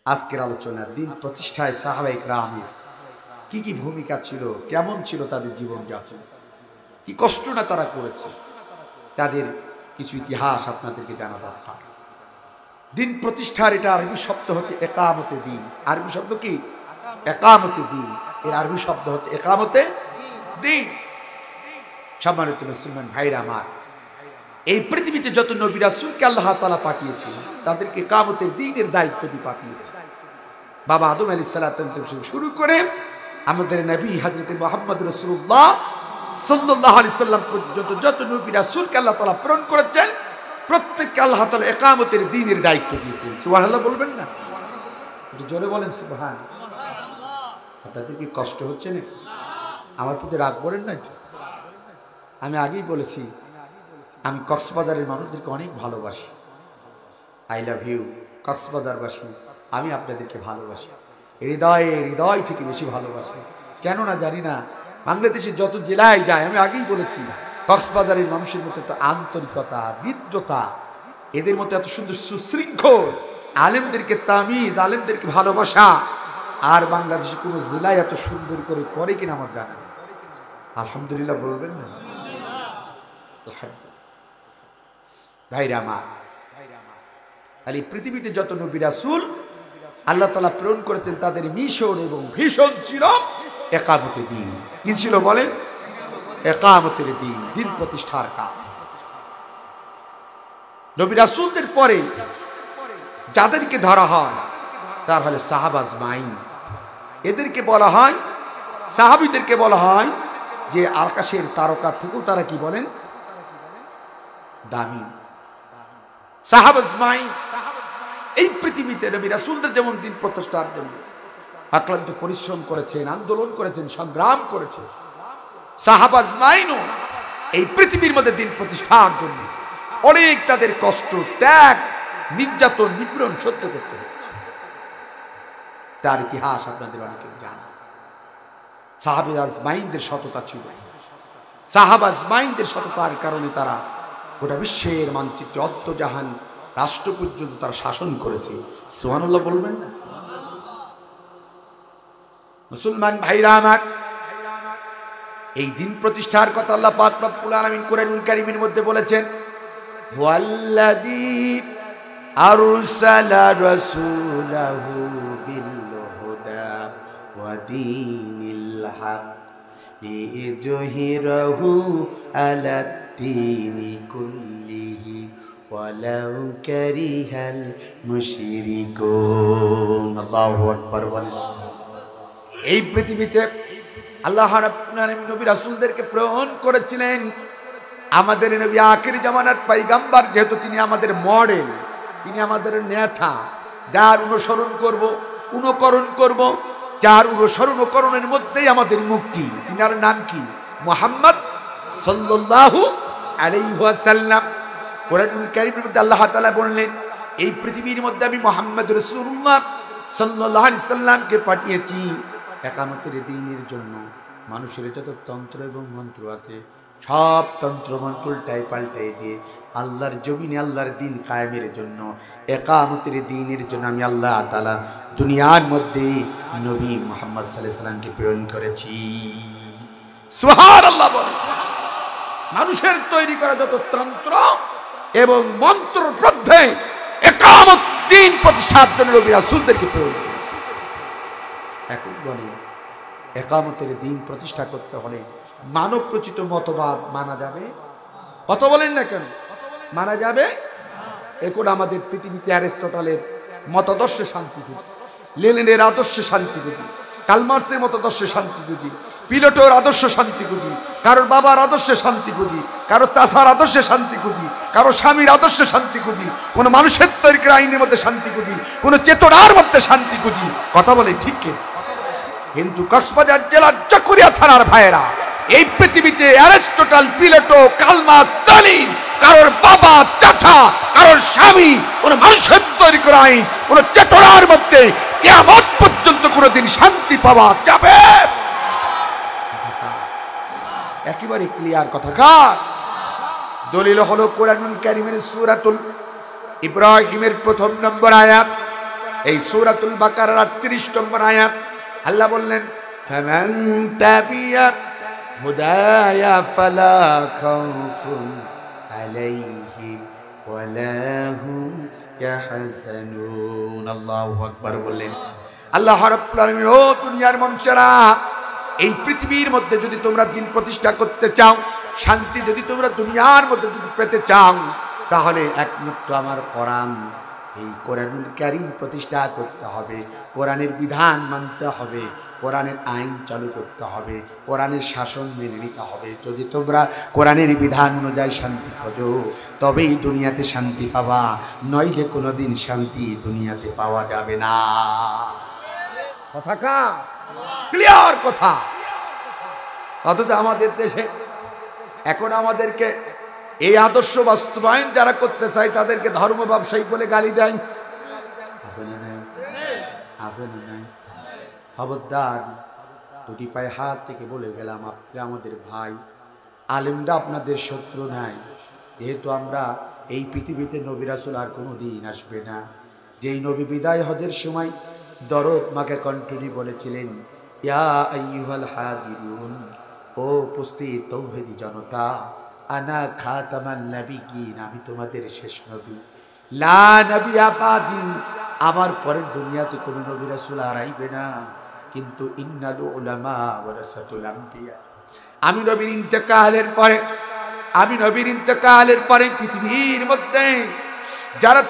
আজকের আলোচনা দিন প্রতিষ্ঠায় সাহাবায়ে কেরামের কি কি ভূমিকা ছিল, কেমন ছিল তাদের জীবনযাপন, কি কষ্ট না তারা করেছে, তাদের কিছু ইতিহাস আপনাদেরকে জানা দরকার। দিন প্রতিষ্ঠার এটা আরবি শব্দ হচ্ছে একামতে দিন। আরবি শব্দ কি? একামতে দিন। এর আরবি শব্দ হচ্ছে একামতে দিন। সম্মানিত মুসলমান ভাইরা আমার, এই পৃথিবীতে যত নবী রাসূলকে আল্লাহ তাআলা পাঠিয়েছেন তাদেরকে একামতের দিনের দায়িত্ব দিয়ে পাঠিয়েছেন। বাবা আদম আলাইহিস সালাতু থেকে শুরু করে আমাদের নবী হযরত মুহাম্মদ রাসূলুল্লাহ সাল্লাল্লাহু আলাইহি সাল্লাম পর্যন্ত যত নবী রাসূলকে আল্লাহ তাআলা প্রেরণ করেছেন প্রত্যেককে আল্লাহ তাআলা একামতের দিনের দায়িত্ব দিয়েছেন। সুবহানাল্লাহ বলবেন না? একটু জোরে বলেন সুবহানাল্লাহ। আপনাদের কি কষ্ট হচ্ছে না? আমার প্রতি রাগ করেন না? আমি আগেই বলেছি আমি কক্সবাজারের মানুষদেরকে অনেক ভালোবাসি। আই লাভ ইউ কক্সবাজারবাসী, আমি আপনাদেরকে ভালোবাসি, হৃদয় থেকে বেশি ভালোবাসি। কেন না জানি না, বাংলাদেশের যত জেলায় যায় আমি আগেই বলেছি কক্সবাজারের মানুষের মধ্যে এত আন্তরিকতা, বিদ্যতা, এদের মধ্যে এত সুন্দর সুশৃঙ্খল, আলেমদেরকে তামিজ, আলেমদেরকে ভালোবাসা আর বাংলাদেশে কোনো জেলায় এত সুন্দর করে কিনা আমার জানা নেই। আলহামদুলিল্লাহ বলবেন না? ভাইরা আমার, আর এই পৃথিবীতে যত নবী রাসূল আল্লাহ তাআলা প্রেরণ করেছেন তাদের মিশন এবং ভীষণ ছিল একামতের দিন। কি ছিল বলেন? একামতের দিন, দিন প্রতিষ্ঠার কাজ। নবী রাসূলদের পরে যাদেরকে ধরা হয় তার হলে সাহাবা আজমাইন। এদেরকে বলা হয়, সাহাবীদেরকে বলা হয় যে আকাশের তারকা থেকেও তারা কি বলেন? দামি। সাহাবা আজমাইন এই পৃথিবীতে নবী রাসূলদের যেমন দিন প্রতিষ্ঠার জন্য অক্লান্ত পরিশ্রম করেছেন, আন্দোলন করেছেন, সংগ্রাম করেছেন, সাহাবা আজমাইনও এই পৃথিবীর মধ্যে দিন প্রতিষ্ঠার জন্য অনেক তাদের কষ্ট, ত্যাগ, নির্যাতন, নিপীড়ন সহ্য করতে হচ্ছে। তার ইতিহাস আপনাদের অনেকে জানেন। সাহাবা আজমাইনদের সততা ছিল। সাহাবা আজমাইনদের সততার কারণে তারা গোটা বিশ্বের মানচিত্রে অদ্দজাহান রাষ্ট্র পর্যন্ত তারা শাসন করেছে। সুবহানাল্লাহ বলবেন না? মুসলমান ভাইরা আমার, এই দিন প্রতিষ্ঠার কথা আল্লাহ পাক রব্বুল আলামিন কোরআনুল কারীমের মধ্যে বলেছেন, ওয়াল্লাযী আরসালা রাসূলাহু বিল হুদা ওয়া দীনিল হক লিইয়ুযহিরাহু আলাদ দীনি কুল্লিহি ওয়ালাউ কারিহাল মুশরিকুন। আল্লাহু আকবার বলেন। এই পৃথিবীতে আল্লাহ রাব্বুল আলামিন নবী রাসূলদেরকে প্রেরণ করেছিলেন। আমাদের নবী আখির জামানার পয়গম্বর, যেহেতু তিনি আমাদের মডেল, তিনি আমাদের নেতা, যার অনুকরণ করব, যার অনুসরণের মধ্যেই আমাদের মুক্তি। তিনার নাম কি? মুহাম্মদ সাল্লাল্লাহু আলাইহি ওয়াসাল্লাম। কোরআনুল কারীমের মধ্যে আল্লাহ তাআলা বললেন, এই পৃথিবীর মধ্যে আমি মুহাম্মদ রাসূলুল্লাহ সাল্লাল্লাহু আলাইহি সাল্লামকে পাঠিয়েছি একামতের দ্বীনের জন্য। মানুষের যত তন্ত্র এবং মন্ত্র আছে সব তন্ত্র মন্ত্র পাল্টাই দিয়ে আল্লাহর জমিনে আল্লাহর দ্বীন কায়েমের জন্য, একামতের দ্বীনের জন্য আমি আল্লাহ তাআলা দুনিয়ার মধ্যে নবী মুহাম্মদ সাল্লাল্লাহু আলাইহি সাল্লামকে প্রেরণ করেছি। সুবহানাল্লাহ বলেন। মানুষের তৈরি করা যত তন্ত্র এবং মন্ত্র মধ্যে একামত দ্বীন প্রতিষ্ঠার জন্য নবী রাসূলদেরকে প্রেরণ করেছি। এখন বলেন, একামতের দ্বীন প্রতিষ্ঠা করতে হলে মানব রচিত মতবাদ মানা যাবে? কথা বলেন না কেন? মানা যাবে? এখন আমাদের পৃথিবীতে অ্যারিস্টটলের মতাদর্শে শান্তি খুঁজি, লেনিনের আদর্শে শান্তি খুঁজি, কার্ল মার্ক্সের মতাদর্শে শান্তি খুঁজি, প্লেটোর আদর্শ শান্তি খুঁজি, কারোর বাবার আদর্শে শান্তি খুঁজি, কারো চাষার আদর্শে শান্তি খুঁজি, কারো স্বামীর আদর্শে শান্তি খুঁজি, কোনো মানুষের তৈরি করা আইনের মধ্যে শান্তি খুঁজি, কোনো চেতনার মধ্যে শান্তি খুঁজি। কথা বলে ঠিক কে? কিন্তু কক্সবাজার জেলার চকরিয়া থানার ভাইয়েরা, এই পৃথিবীতে Aristotle, Plato, Karl Marx, Stalin, কারোর বাবা, চাচা, কারোর স্বামী, কোন মানুষের তৈরি করা আইন, কোন চেতনার মধ্যে কিয়ামত পর্যন্ত কোনদিন শান্তি পাওয়া যাবে? একেবারে ক্লিয়ার কথা। কার দলিল হলো কোরআনুল কারীমের সূরাতুল ইব্রাহিমের 1 নম্বর আয়াত, এই সূরাতুল বাকারার 38 নম্বর আয়াত আল্লাহ বললেন ফামান তাবিয়া হুদায়া ফালা খাউফুন আলাইহিম ওয়ালা হুম ইয়াহজানুন। আল্লাহু আকবার বললেন আল্লাহ রাব্বুল আলামিন, ও দুনিয়ার মানুষেরা, এই পৃথিবীর মধ্যে যদি তোমরা দিন প্রতিষ্ঠা করতে চাও, শান্তি যদি তোমরা দুনিয়ার মধ্যে যদি পেতে চাও, তাহলে একমাত্র আমার কোরআন, এই কোরআনুল কারীম প্রতিষ্ঠা করতে হবে, কোরআনের বিধান মানতে হবে, কোরআনের আইন চালু করতে হবে, কোরআনের শাসন মেনে নিতে হবে। যদি তোমরা কোরআনের বিধান অনুযায়ী শান্তি খোঁজো, তবেই দুনিয়াতে শান্তি পাবা, নইলে কোনোদিন শান্তি দুনিয়াতে পাওয়া যাবে না। কথা কা ক্লিয়ার কথা। অথচ আমাদের দেশে এখন আমাদেরকে এই আদর্শ বাস্তবায়ন যারা করতে চায় তাদেরকে ধর্ম ব্যবসায়ী বলে গালি দেয়। আছে না নাই? আছে না নাই? খবরদার, দুটি পায়ে হাত থেকে বলে গেলাম, আপনি আমাদের ভাই, আলেমরা আপনাদের শত্রু নাই। যেহেতু আমরা এই পৃথিবীতে নবী রাসূল আর কোনো দিন আসবে না। যেই নবী বিদায় হজের সময় দরদ মাকে কণ্ঠনি বলেছিলেন, ইয়া আইয়ুহাল হাজিরুন, ও উপস্থিত তৌহিদি জনতা, আনা খাতামান নাবিয়িন, আমি তোমাদের শেষ নবী, লা নবিয়্যা বাদি, আমার পরের দুনিয়াতে কোনো নবী রাসূল আর আইবে না। কিন্তু ইন্নাল উলামা ওয়ারাসাতুল আম্বিয়া, আমি নবীর ইন্তেকালের পরে পৃথিবীর মধ্যে যারা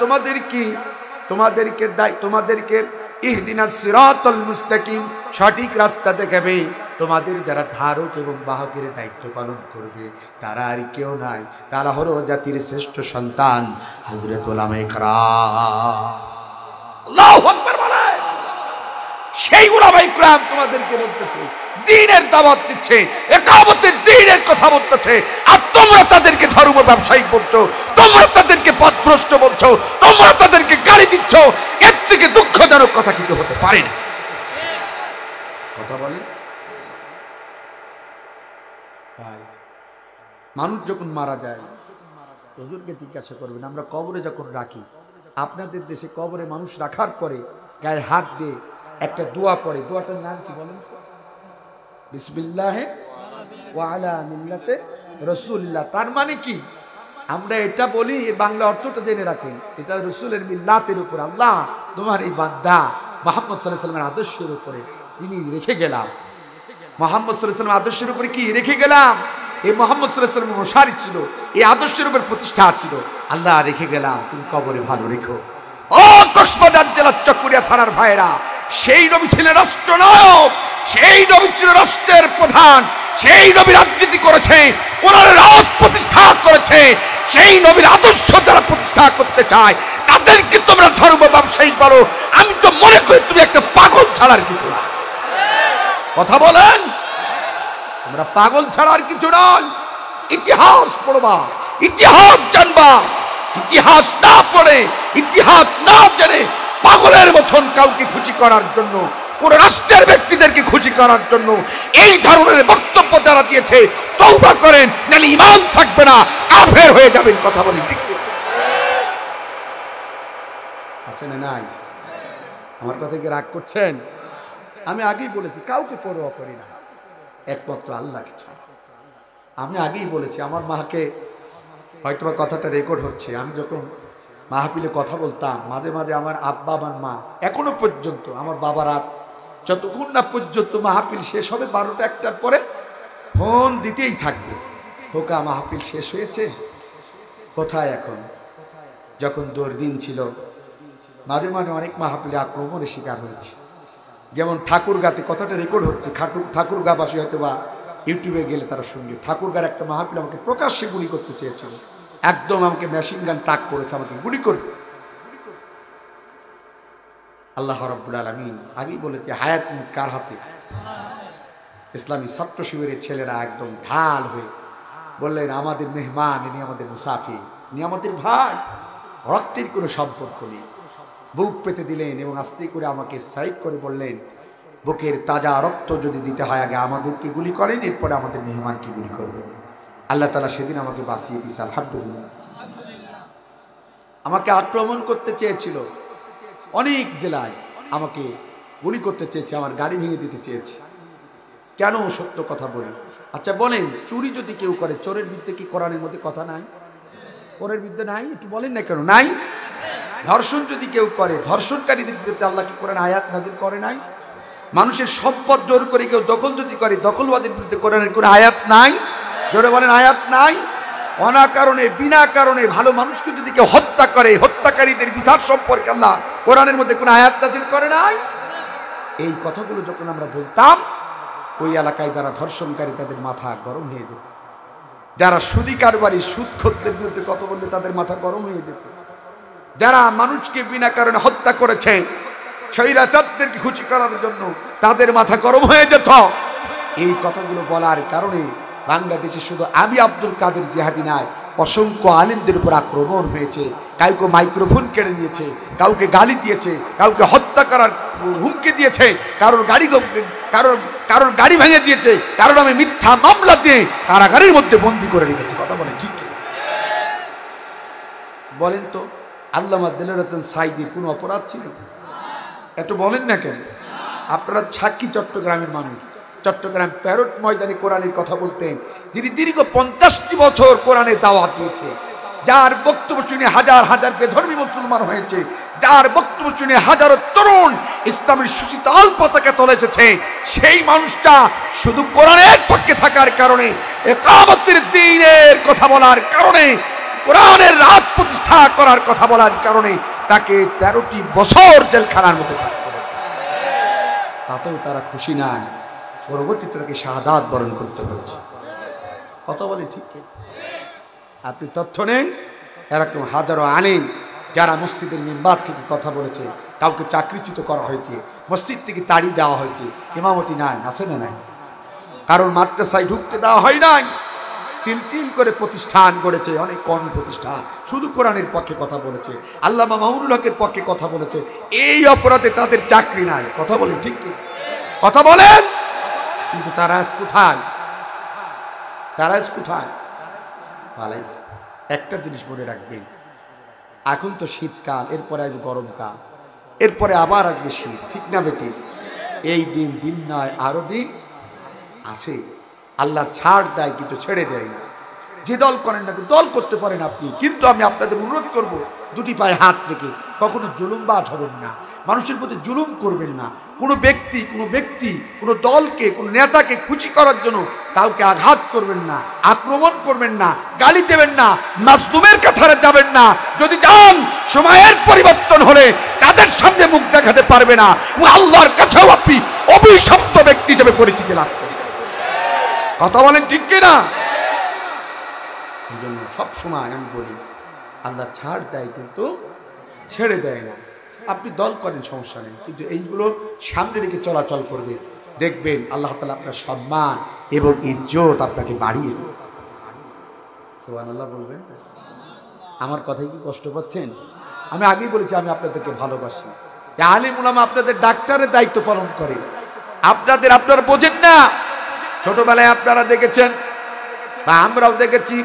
তোমাদেরকে ইহদিনাস সিরাতাল মুস্তাকিম, সঠিক রাস্তা দেখাবে, তোমাদের যারা ধারক এবং বাহকের দায়িত্ব পালন করবে, তারা আর কেউ নাই, তারা হলো জাতির শ্রেষ্ঠ সন্তান হযরত উলামায়ে কেরাম। আল্লাহু আকবার বলেন। সেই উলামায়ে কেরাম তোমাদেরকে বলতেছে, দ্বীনের দাওয়াত দিচ্ছে, ইকামতের দ্বীনের কথা বলতেছে, আর তোমরা তাদেরকে ধর্ম ব্যবসায়ী বলছো, তোমরা তাদেরকে পথভ্রষ্ট বলছো, তোমরা তাদেরকে গালি দিচ্ছ। এর থেকে দুঃখজনক কথা কিছু হতে পারে না। কথা বলে ভাই, মানুষ যখন মারা যায়, হুজুরকে জিজ্ঞাসা করবেন, আমরা কবরে যখন রাখি, আপনাদের দেশে কবরে মানুষ রাখার পরে গায়ে হাত দিয়ে একটা দোয়া পড়ে, দোয়াটার নাম কি বলেন? বিসমিল্লাহে ওয়া আলা মিল্লাতে রাসূলিল্লাহ। তার মানে কি? আমরা এটা বলি, বাংলা অর্থটা জেনে রাখেন, এটা রাসূলের মিল্লাতের উপর, আল্লাহ তোমার এই বান্দা মুহাম্মদ সাল্লাল্লাহু আলাইহি ওয়াসাল্লামের আদর্শের উপরে তিনি রেখে গেলাম, মুহাম্মদ সাল্লাল্লাহু আলাইহি ওয়াসাল্লামের আদর্শের উপরে কি রেখে গেলাম, এই মুহাম্মদ সাল্লাল্লাহু আলাইহি ওয়াসাল্লামের অনুসারী ছিল, এই আদর্শের উপর প্রতিষ্ঠা ছিল, আল্লাহ রেখে গেলাম, তুমি কবরে ভালো রেখো। ও কক্সবাজার জেলার চকরিয়া থানার ভাইরা, সেই নবী ছিলেন রাষ্ট্রনায়ক, সেই নবী ছিল রাষ্ট্রের প্রধান, সেই নবী রাজনীতি করেছে, ওনার রাজ প্রতিষ্ঠা করেছে। সেই নবীর আদর্শ যারা প্রতিষ্ঠা করতে চায় তাদেরকে তোমরা ধর্ম ব্যবসায়ী বলো, আমি তো মনে করি তুমি একটা পাগল ছাড়ার কিছু না। কথা বলেন, তোমরা পাগল ছাড়ার কিছু নয়। ইতিহাস পড়বা, ইতিহাস জানবা, ইতিহাস না পড়ে, ইতিহাস না জেনে পাগলের মতন কাউকে খুশি করার জন্য, কোন রাষ্ট্রের ব্যক্তিদেরকে খুশি করার জন্য এই ধরনের বক্তব্য যারা দিয়েছে, তওবা করেন, নাহলে ঈমান থাকবে না, কাফের হয়ে যাবেন। কথা বলি ঠিক আছে না নাই? আমার কথা কি রাগ করছেন? আমি আগেই বলেছি, কাউকে পরোয়া করি না, একমাত্র আল্লাহকে ছাড়া। আমি আগেই বলেছি, আমার মাকে, হয়তো বা কথাটা রেকর্ড হচ্ছে, আমি যখন মাহফিলে কথা বলতাম, মাঝে মাঝে আমার আব্বা, আমার মা, এখনো পর্যন্ত আমার বাবা রাত যতক্ষণ না পর্যন্ত মাহফিল শেষ হবে 12টা 1টার পরে ফোন দিতেই থাকবে, হোকা মাহফিল শেষ হয়েছে কোথায় এখন। যখন দুর্দিন ছিল, মাঝে মাঝে অনেক মাহফিলে আক্রমণের শিকার হয়েছে, যেমন ঠাকুরগাতে, কথাটা রেকর্ড হচ্ছে, ঠাকুরগাবাসী হয়তো বা ইউটিউবে গেলে তারা শুনবে, ঠাকুরগার একটা মাহফিল আমাকে প্রকাশ্যে গুলি করতে চেয়েছিল, একদম আমাকে মেশিন গান তাক করেছে, আমাকে গুলি করবে। আল্লাহ রাব্বুল আলামিন আগেই বলেছে, হায়াত কার হাতে? ইসলামী ছাত্র শিবিরের ছেলেরা একদম ঢাল হয়ে বললেন, আমাদের মেহমান, ইনি আমাদের মুসাফির, ইনি আমাদের ভাই, রক্তের কোনো সম্পর্ক নেই। বুক পেতে দিলেন এবং আস্তে করে আমাকে সাইড করে বললেন, বুকের তাজা রক্ত যদি দিতে হয় আগে আমাদেরকে গুলি করেন, এরপরে আমাদের মেহমানকে গুলি করবেন। আল্লাহ তাআলা সেদিন আমাকে বাঁচিয়ে দিয়েছে, আলহামদুলিল্লাহ। আমাকে আক্রমণ করতে চেয়েছিল, অনেক জেলায় আমাকে গুলি করতে চেয়েছে, আমার গাড়ি ভেঙে দিতে চেয়েছে। কেন সত্য কথা বলি? আচ্ছা বলেন, চুরি যদি কেউ করে, চোরের বিরুদ্ধে কি কোরআনের মধ্যে কথা নাই? চোরের বিরুদ্ধে নাই? একটু বলেন না কেন নাই? ধর্ষণ যদি কেউ করে, ধর্ষণকারীদের বিরুদ্ধে আল্লাহ কি কোরআন আয়াত নাযিল করে নাই? মানুষের সম্পদ জোর করে কেউ দখল যদি করে, দখলবাদের বিরুদ্ধে কোরআনের কোনো আয়াত নাই? জোরে বলেন, আয়াত নাই? অনাকারণে বিনা কারণে ভালো মানুষকে যদি কেউ হত্যা করে, হত্যাকারীদের বিচার সম্পর্কে আল্লাহ কোরআনের মধ্যে কোনো আয়াত নাযিল করে নাই? এই কথাগুলো যখন আমরা বলতাম, ওই এলাকায় যারা ধর্ষণকারী তাদের মাথা গরম হয়ে যেত। যারা সুদী কারবারি, সুদখোরদের বিরুদ্ধে কথা বললে তাদের মাথা গরম হয়ে যেত। যারা মানুষকে বিনা কারণে হত্যা করেছে, স্বৈরাচারদেরকে খুশি করার জন্য তাদের মাথা গরম হয়ে যেত। এই কথাগুলো বলার কারণে বাংলাদেশে শুধু আমি আব্দুল কাদের জিহাদি নাই, অসংখ্য আলেমদের উপর আক্রমণ হয়েছে। কাউকে মাইক্রোফোন কেড়ে নিয়েছে, কাউকে গালি দিয়েছে, কাউকে হত্যা করার হুমকি দিয়েছে, কারোর গাড়ি ভেঙে দিয়েছে, কারণ আমি মিথ্যা মামলা দিয়ে কারাগারের মধ্যে বন্দী করে রেখেছি। কথা বলেন ঠিক? বলেন তো, আল্লামা দেলোয়ার হোসেন সাঈদীর কোনো অপরাধ ছিল? একটু বলেন না কেন? আপনারা সাক্ষী, চট্টগ্রামের মানুষ। চট্টগ্রাম প্যারট ময়দানে কোরআনের কথা বলতেন, যিনি দীর্ঘ 50টি বছর কোরআনের দাওয়াত দিয়েছে, যার বক্তব্য শুনে হাজার হাজার বেধর্মী মুসলমান হয়েছে, যার বক্তব্য শুনে হাজারো তরুণ ইসলামের সুশীতল পতাকা তলে এসেছে, সেই মানুষটা শুধু কোরআনের পক্ষে থাকার কারণে, ইকামতের দ্বীনের কথা বলার কারণে, কোরআনের রাত প্রতিষ্ঠা করার কথা বলার কারণে তাকে 13টি বছর জেলখানার মধ্যে থাকতে হবে। তাতেও তারা খুশি নাই, পরবর্তীতে তাকে শাহাদাত বরণ করতে হয়েছে। কথা বলে ঠিক? আপনি তথ্য নেন, এরকম হাজারো আলেম যারা মসজিদের মিম্বার থেকে কথা বলেছে, কাউকে চাকরিচ্যুত করা হয়েছে, মসজিদ থেকে তাড়ি দেওয়া হয়েছে, ইমামতি নাই, আছে না নাই? কারণ মাদ্রাসায় ঢুকতে দেওয়া হয় নাই। তিল তিল করে প্রতিষ্ঠান গড়েছে, অনেক কর্মী প্রতিষ্ঠান, শুধু কোরআনের পক্ষে কথা বলেছে, আল্লামা মামুনুল হকের পক্ষে কথা বলেছে। এই অপরাধে তাদের চাকরি নাই। কথা বলেন ঠিক? কথা বলেন। কিন্তু তারা আজ কোথায়? তারা আজ কোথায়? পালাইছে। একটা জিনিস মনে রাখবেন, এখন তো শীতকাল, এরপরে আসবে গরমকাল, এরপরে আবার আসবে শীত, ঠিক না বেটি? এই দিন দিন নয়, আরো দিন আছে। আল্লাহ ছাড় দেয় কিন্তু ছেড়ে দেয় না। যে দল করেন না, দল করতে পারেন আপনি, কিন্তু আমি আপনাদের অনুরোধ করব, দুটি পায়ে হাত রেখে কখনো জুলুমবাজ হবেন না, মানুষের প্রতি জুলুম করবেন না। কোনো ব্যক্তি কোনো দলকে, কোনো নেতাকে খুশি করার জন্য কাউকে আঘাত করবেন না, আক্রমণ করবেন না, গালি দেবেন না, মাজলুমের কাতারে যাবেন না। যদি যান, সময়ের পরিবর্তন হলে তাদের সামনে মুখ দেখাতে পারবে না, আল্লাহর কাছেও আপনি অভিশপ্ত ব্যক্তি হিসেবে পরিচিতি লাভ করবেন। কথা বলেন ঠিক কিনা? এই জন্য সবসময় আমি বলি, আল্লাহ ছাড় দেয় কিন্তু ছেড়ে দেয় না। আপনি দল করেন, সমস্যা নেই, কিন্তু এইগুলো সামনে রেখে চলাচল করবেন, দেখবেন আল্লাহ তাআলা আপনার সম্মান এবং ইজ্জত আপনাকে বাড়িয়ে দেবে। সুবহানাল্লাহ বলবেন। আমার কথাই কি কষ্ট পাচ্ছেন? আমি আগেই বলেছি, আমি আপনাদেরকে ভালোবাসি। আলেম উলামা আপনাদের ডাক্তারের দায়িত্ব পালন করে, আপনারা বোঝেন না। ছোটবেলায় আপনারা দেখেছেন বা আমরাও দেখেছি,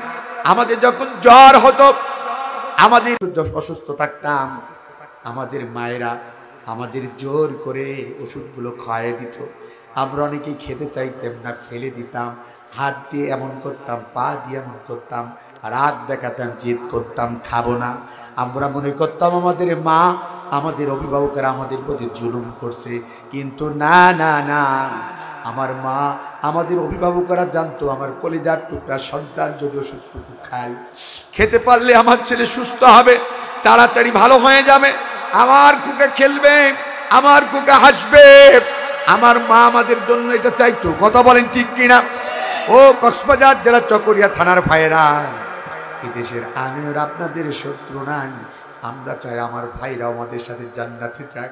আমাদের যখন জ্বর হতো, আমাদের অসুস্থ থাকতাম, আমাদের মায়েরা আমাদের জোর করে ওষুধগুলো খাইয়ে দিত। আমরা অনেকেই খেতে চাইতাম না, ফেলে দিতাম, হাত দিয়ে এমন করতাম, পা দিয়ে এমন করতাম, রাগ দেখাতাম, জিদ করতাম, খাবো না। আমরা মনে করতাম আমাদের মা, আমাদের অভিভাবকেরা আমাদের প্রতি জুলুম করছে, কিন্তু না না না, আমার মা, আমাদের অভিভাবকরা জানতো আমার কলিজার টুকরা সন্তান যদি ওষুধটুকু খায়, খেতে পারলে আমার ছেলে সুস্থ হবে, তাড়াতাড়ি ভালো হয়ে যাবে, আমার কুকে খেলবে, আমার কুকে হাসবে। আমার মা আমাদের জন্য এটা চাইতো। কথা বলেন ঠিক কিনা? ও কক্সবাজার জেলা চকরিয়া থানার ভাইয়েরা, এই দেশের আমির আপনাদের শত্রু নাই। আমরা চাই আমার ভাইরা আমাদের সাথে জান্নাতে যাক।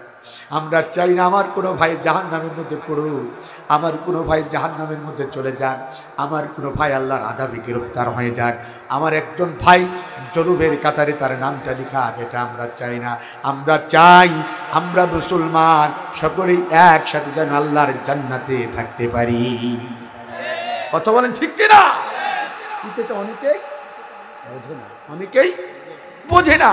আমরা চাই না আমার কোনো ভাই জাহান্নামের মধ্যে পড়ুক, আমার কোনো ভাই জাহান্নামের মধ্যে চলে যাক, আমার কোনো ভাই আল্লাহর আযাবে গ্রেফতার হয়ে যাক, আমার একজন ভাই জরুবের কাতারে তার নামটা লেখা, এটা আমরা চাই না। আমরা চাই আমরা মুসলমান সকলেই একসাথে যেন আল্লাহর জান্নাতে থাকতে পারি। কথা বলেন ঠিক কিনা? অনেকেই বোঝে না, অনেকেই বোঝে না।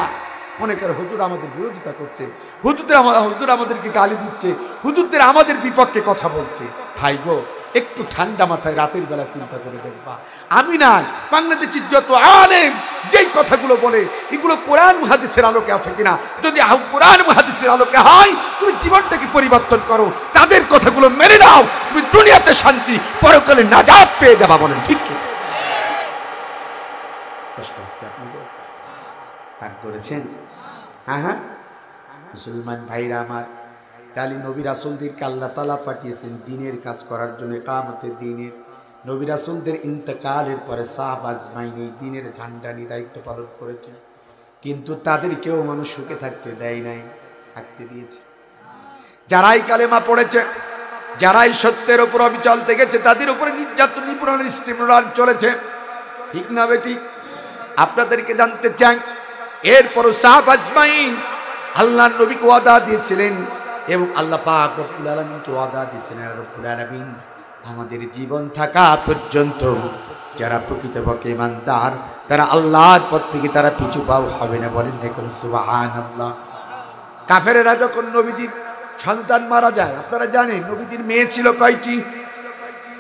মনে করে হুজুর আমাদের বিরোধিতা করছে, হুজুর আমাদেরকে গালি দিচ্ছে, হুজুরদের আমাদের বিপক্ষে কথা বলছে। ভাই গো, একটু ঠান্ডা মাথায় রাতের বেলা চিন্তা করে দেখবা, আমি নাই বাংলাদেশের যত আলেম যেই কথাগুলো বলে এগুলো কোরআন হাদিসের আলোকে আছে কিনা। যদি কোরআন হাদিসের আলোকে হয়, তুমি জীবনটাকে পরিবর্তন করো, তাদের কথাগুলো মেনে নাও, তুমি দুনিয়াতে শান্তি, পরকালে নাজাত পেয়ে যাবা। বলেন ঠিক কি? কষ্ট হচ্ছে আপনাদের? রাগ করেছেন? হ্যাঁ, মুসলমান ভাইরা আমার, তাহলে নবী রাসূলদেরকে আল্লাহ তাআলা পাঠিয়েছেন দ্বীনের কাজ করার জন্য, কিয়ামতের দিনের। নবী রাসূলদের ইন্তেকালের পরে সাহাবা আজমাইন এই দ্বীনের ঝান্ডা নিয়ে দায়িত্ব পালন করেছে, কিন্তু তাদেরকেও মানুষ সুখে থাকতে দেয় নাই, থাকতে দিয়েছে। যারাই কালেমা পড়েছে, যারাই সত্যের উপর অবিচল থেকেছে, তাদের উপরে নির্যাতন নিপীড়নের স্টিমুলার চলেছে, ঠিক না বেঠিক? আপনাদেরকে জানতে চাই, এরপরও সাহাবা আজমাইন আল্লাহর নবীকে ওয়াদা দিয়েছিলেন এবং আল্লাহ পাক রব্বুল আলামিনকে ওয়াদা দিয়েছিলেন, রব্বুল আলামিন আমাদের জীবন থাকা পর্যন্ত যারা প্রকৃতপক্ষে ঈমানদার, তারা আল্লাহর পথ থেকে তারা পিছু পাও হবে না। বলেন দেখুন সুবহানাল্লাহ। কাফেরেরা যখন নবীজির সন্তান মারা যায়, আপনারা জানেন নবীজির মেয়ে ছিল কয়টি?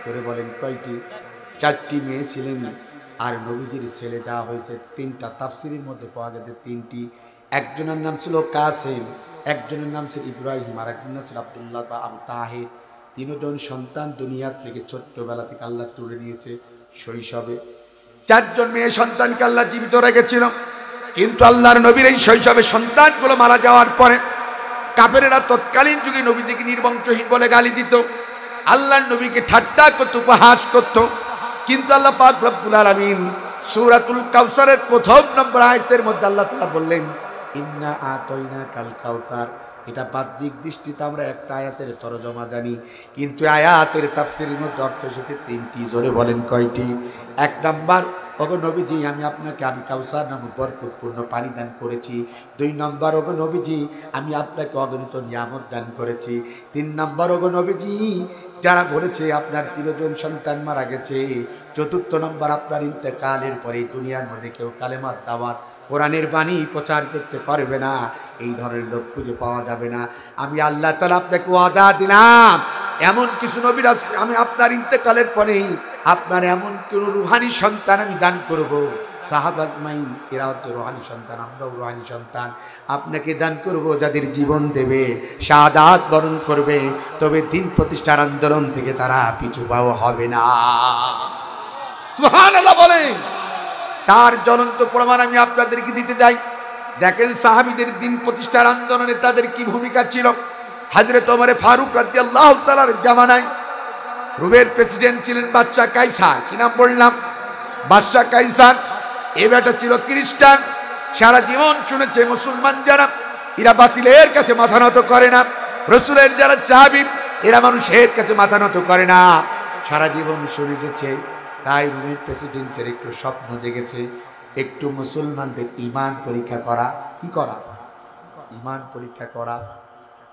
করে বলেন কয়টি? 4টি মেয়ে ছিলেন, আর নবীজির ছেলে দেওয়া হয়েছে 3টা। তাফসীরের মধ্যে পাওয়া গেছে 3টি। একজনের নাম ছিল কাসেম, একজনের নাম ছিল ইব্রাহিম, আর একজনের নাম ছিল আব্দুল্লাহ বা আবু তাহের। 3জন সন্তান দুনিয়ার থেকে ছোট্টবেলা থেকে আল্লাহ তুলে নিয়েছে শৈশবে। 4জন মেয়ে সন্তানকে আল্লাহ জীবিত রেখেছিল, কিন্তু আল্লাহর নবীর এই শৈশবে সন্তানগুলো মারা যাওয়ার পরে কাফেরেরা তৎকালীন যুগে নবীজিকে নির্বংশহীন বলে গালি দিত, আল্লাহর নবীকে ঠাট্টা করত, উপহাস করত। কিন্তু আল্লাহ পাক রব্বুল আলামিন সূরাতুল কাউসারের 1 নম্বর আয়াতের মধ্যে আল্লাহ তাআলা বললেন, ইন্না আতাইনাকাল কাউসার। এটা বাহ্যিক দৃষ্টিতে আমরা একটা আয়াতের তরজমা জানি, কিন্তু আয়াতের তাফসীরের মধ্যে অর্থ এসেছে 3টি। জোরে বলেন কয়টি? 1 নাম্বার, ওগো নবীজি আমি আপনাকে আমি কাউসার নামক বরকতপূর্ণ পানি দান করেছি। 2 নম্বর, ওগো নবীজি আমি আপনাকে অগণিত নিয়ামত দান করেছি। 3 নম্বর, ওগো নবীজি যারা বলেছে আপনার 3জন সন্তান মারা গেছে। 4র্থ নম্বর, আপনার ইন্তেকালের পরে দুনিয়ার মধ্যে কেউ কালেমার দাওয়াত কোরআনের বাণী প্রচার করতে পারবে না, এই ধরনের লোক খুঁজে পাওয়া যাবে না। আমি আল্লাহ তাআলা আপনাকে ওয়াদা দিলাম, এমন কিছু নবী আমি আপনার ইন্তেকালের পরেই আপনার এমন কোন রুহানি সন্তান আমি দান করব। সাহাবা আজমাইন এরা হচ্ছে রুহানি সন্তান, আমরাও রুহানি সন্তান, আপনাকে দান করব যাদের জীবন দেবে, শাহাদাত বরণ করবে, তবে দিন প্রতিষ্ঠার আন্দোলন থেকে তারা পিছু পাওয়া হবে না। সুবহানাল্লাহ বলেন। তার জ্বলন্ত প্রমাণ আমি আপনাদেরকে দিতে যাই। দেখেন সাহাবীদের দিন প্রতিষ্ঠার আন্দোলনে তাদের কি ভূমিকা ছিল। হযরত ওমর ফারুক রাদিয়াল্লাহু তাআলার জামানায় রোমের প্রেসিডেন্ট ছিলেন বাদশা কাইসার। কি নাম বললাম? বাদশা কাইসার। এ বেটা ছিল খ্রিস্টান। সারা জীবন শুনেছে মুসলমান যারা এরা বাতিলের কাছে মাথা নত করে না, রাসূলের যারা সাহাবী এরা মানুষের কাছে মাথা নত করে না, সারা জীবন শুনেছে। তাই রোমের প্রেসিডেন্টের একটু স্বপ্ন জেগেছে, একটু মুসলমানদের ঈমান পরীক্ষা করা। কি করা? ঈমান পরীক্ষা করা।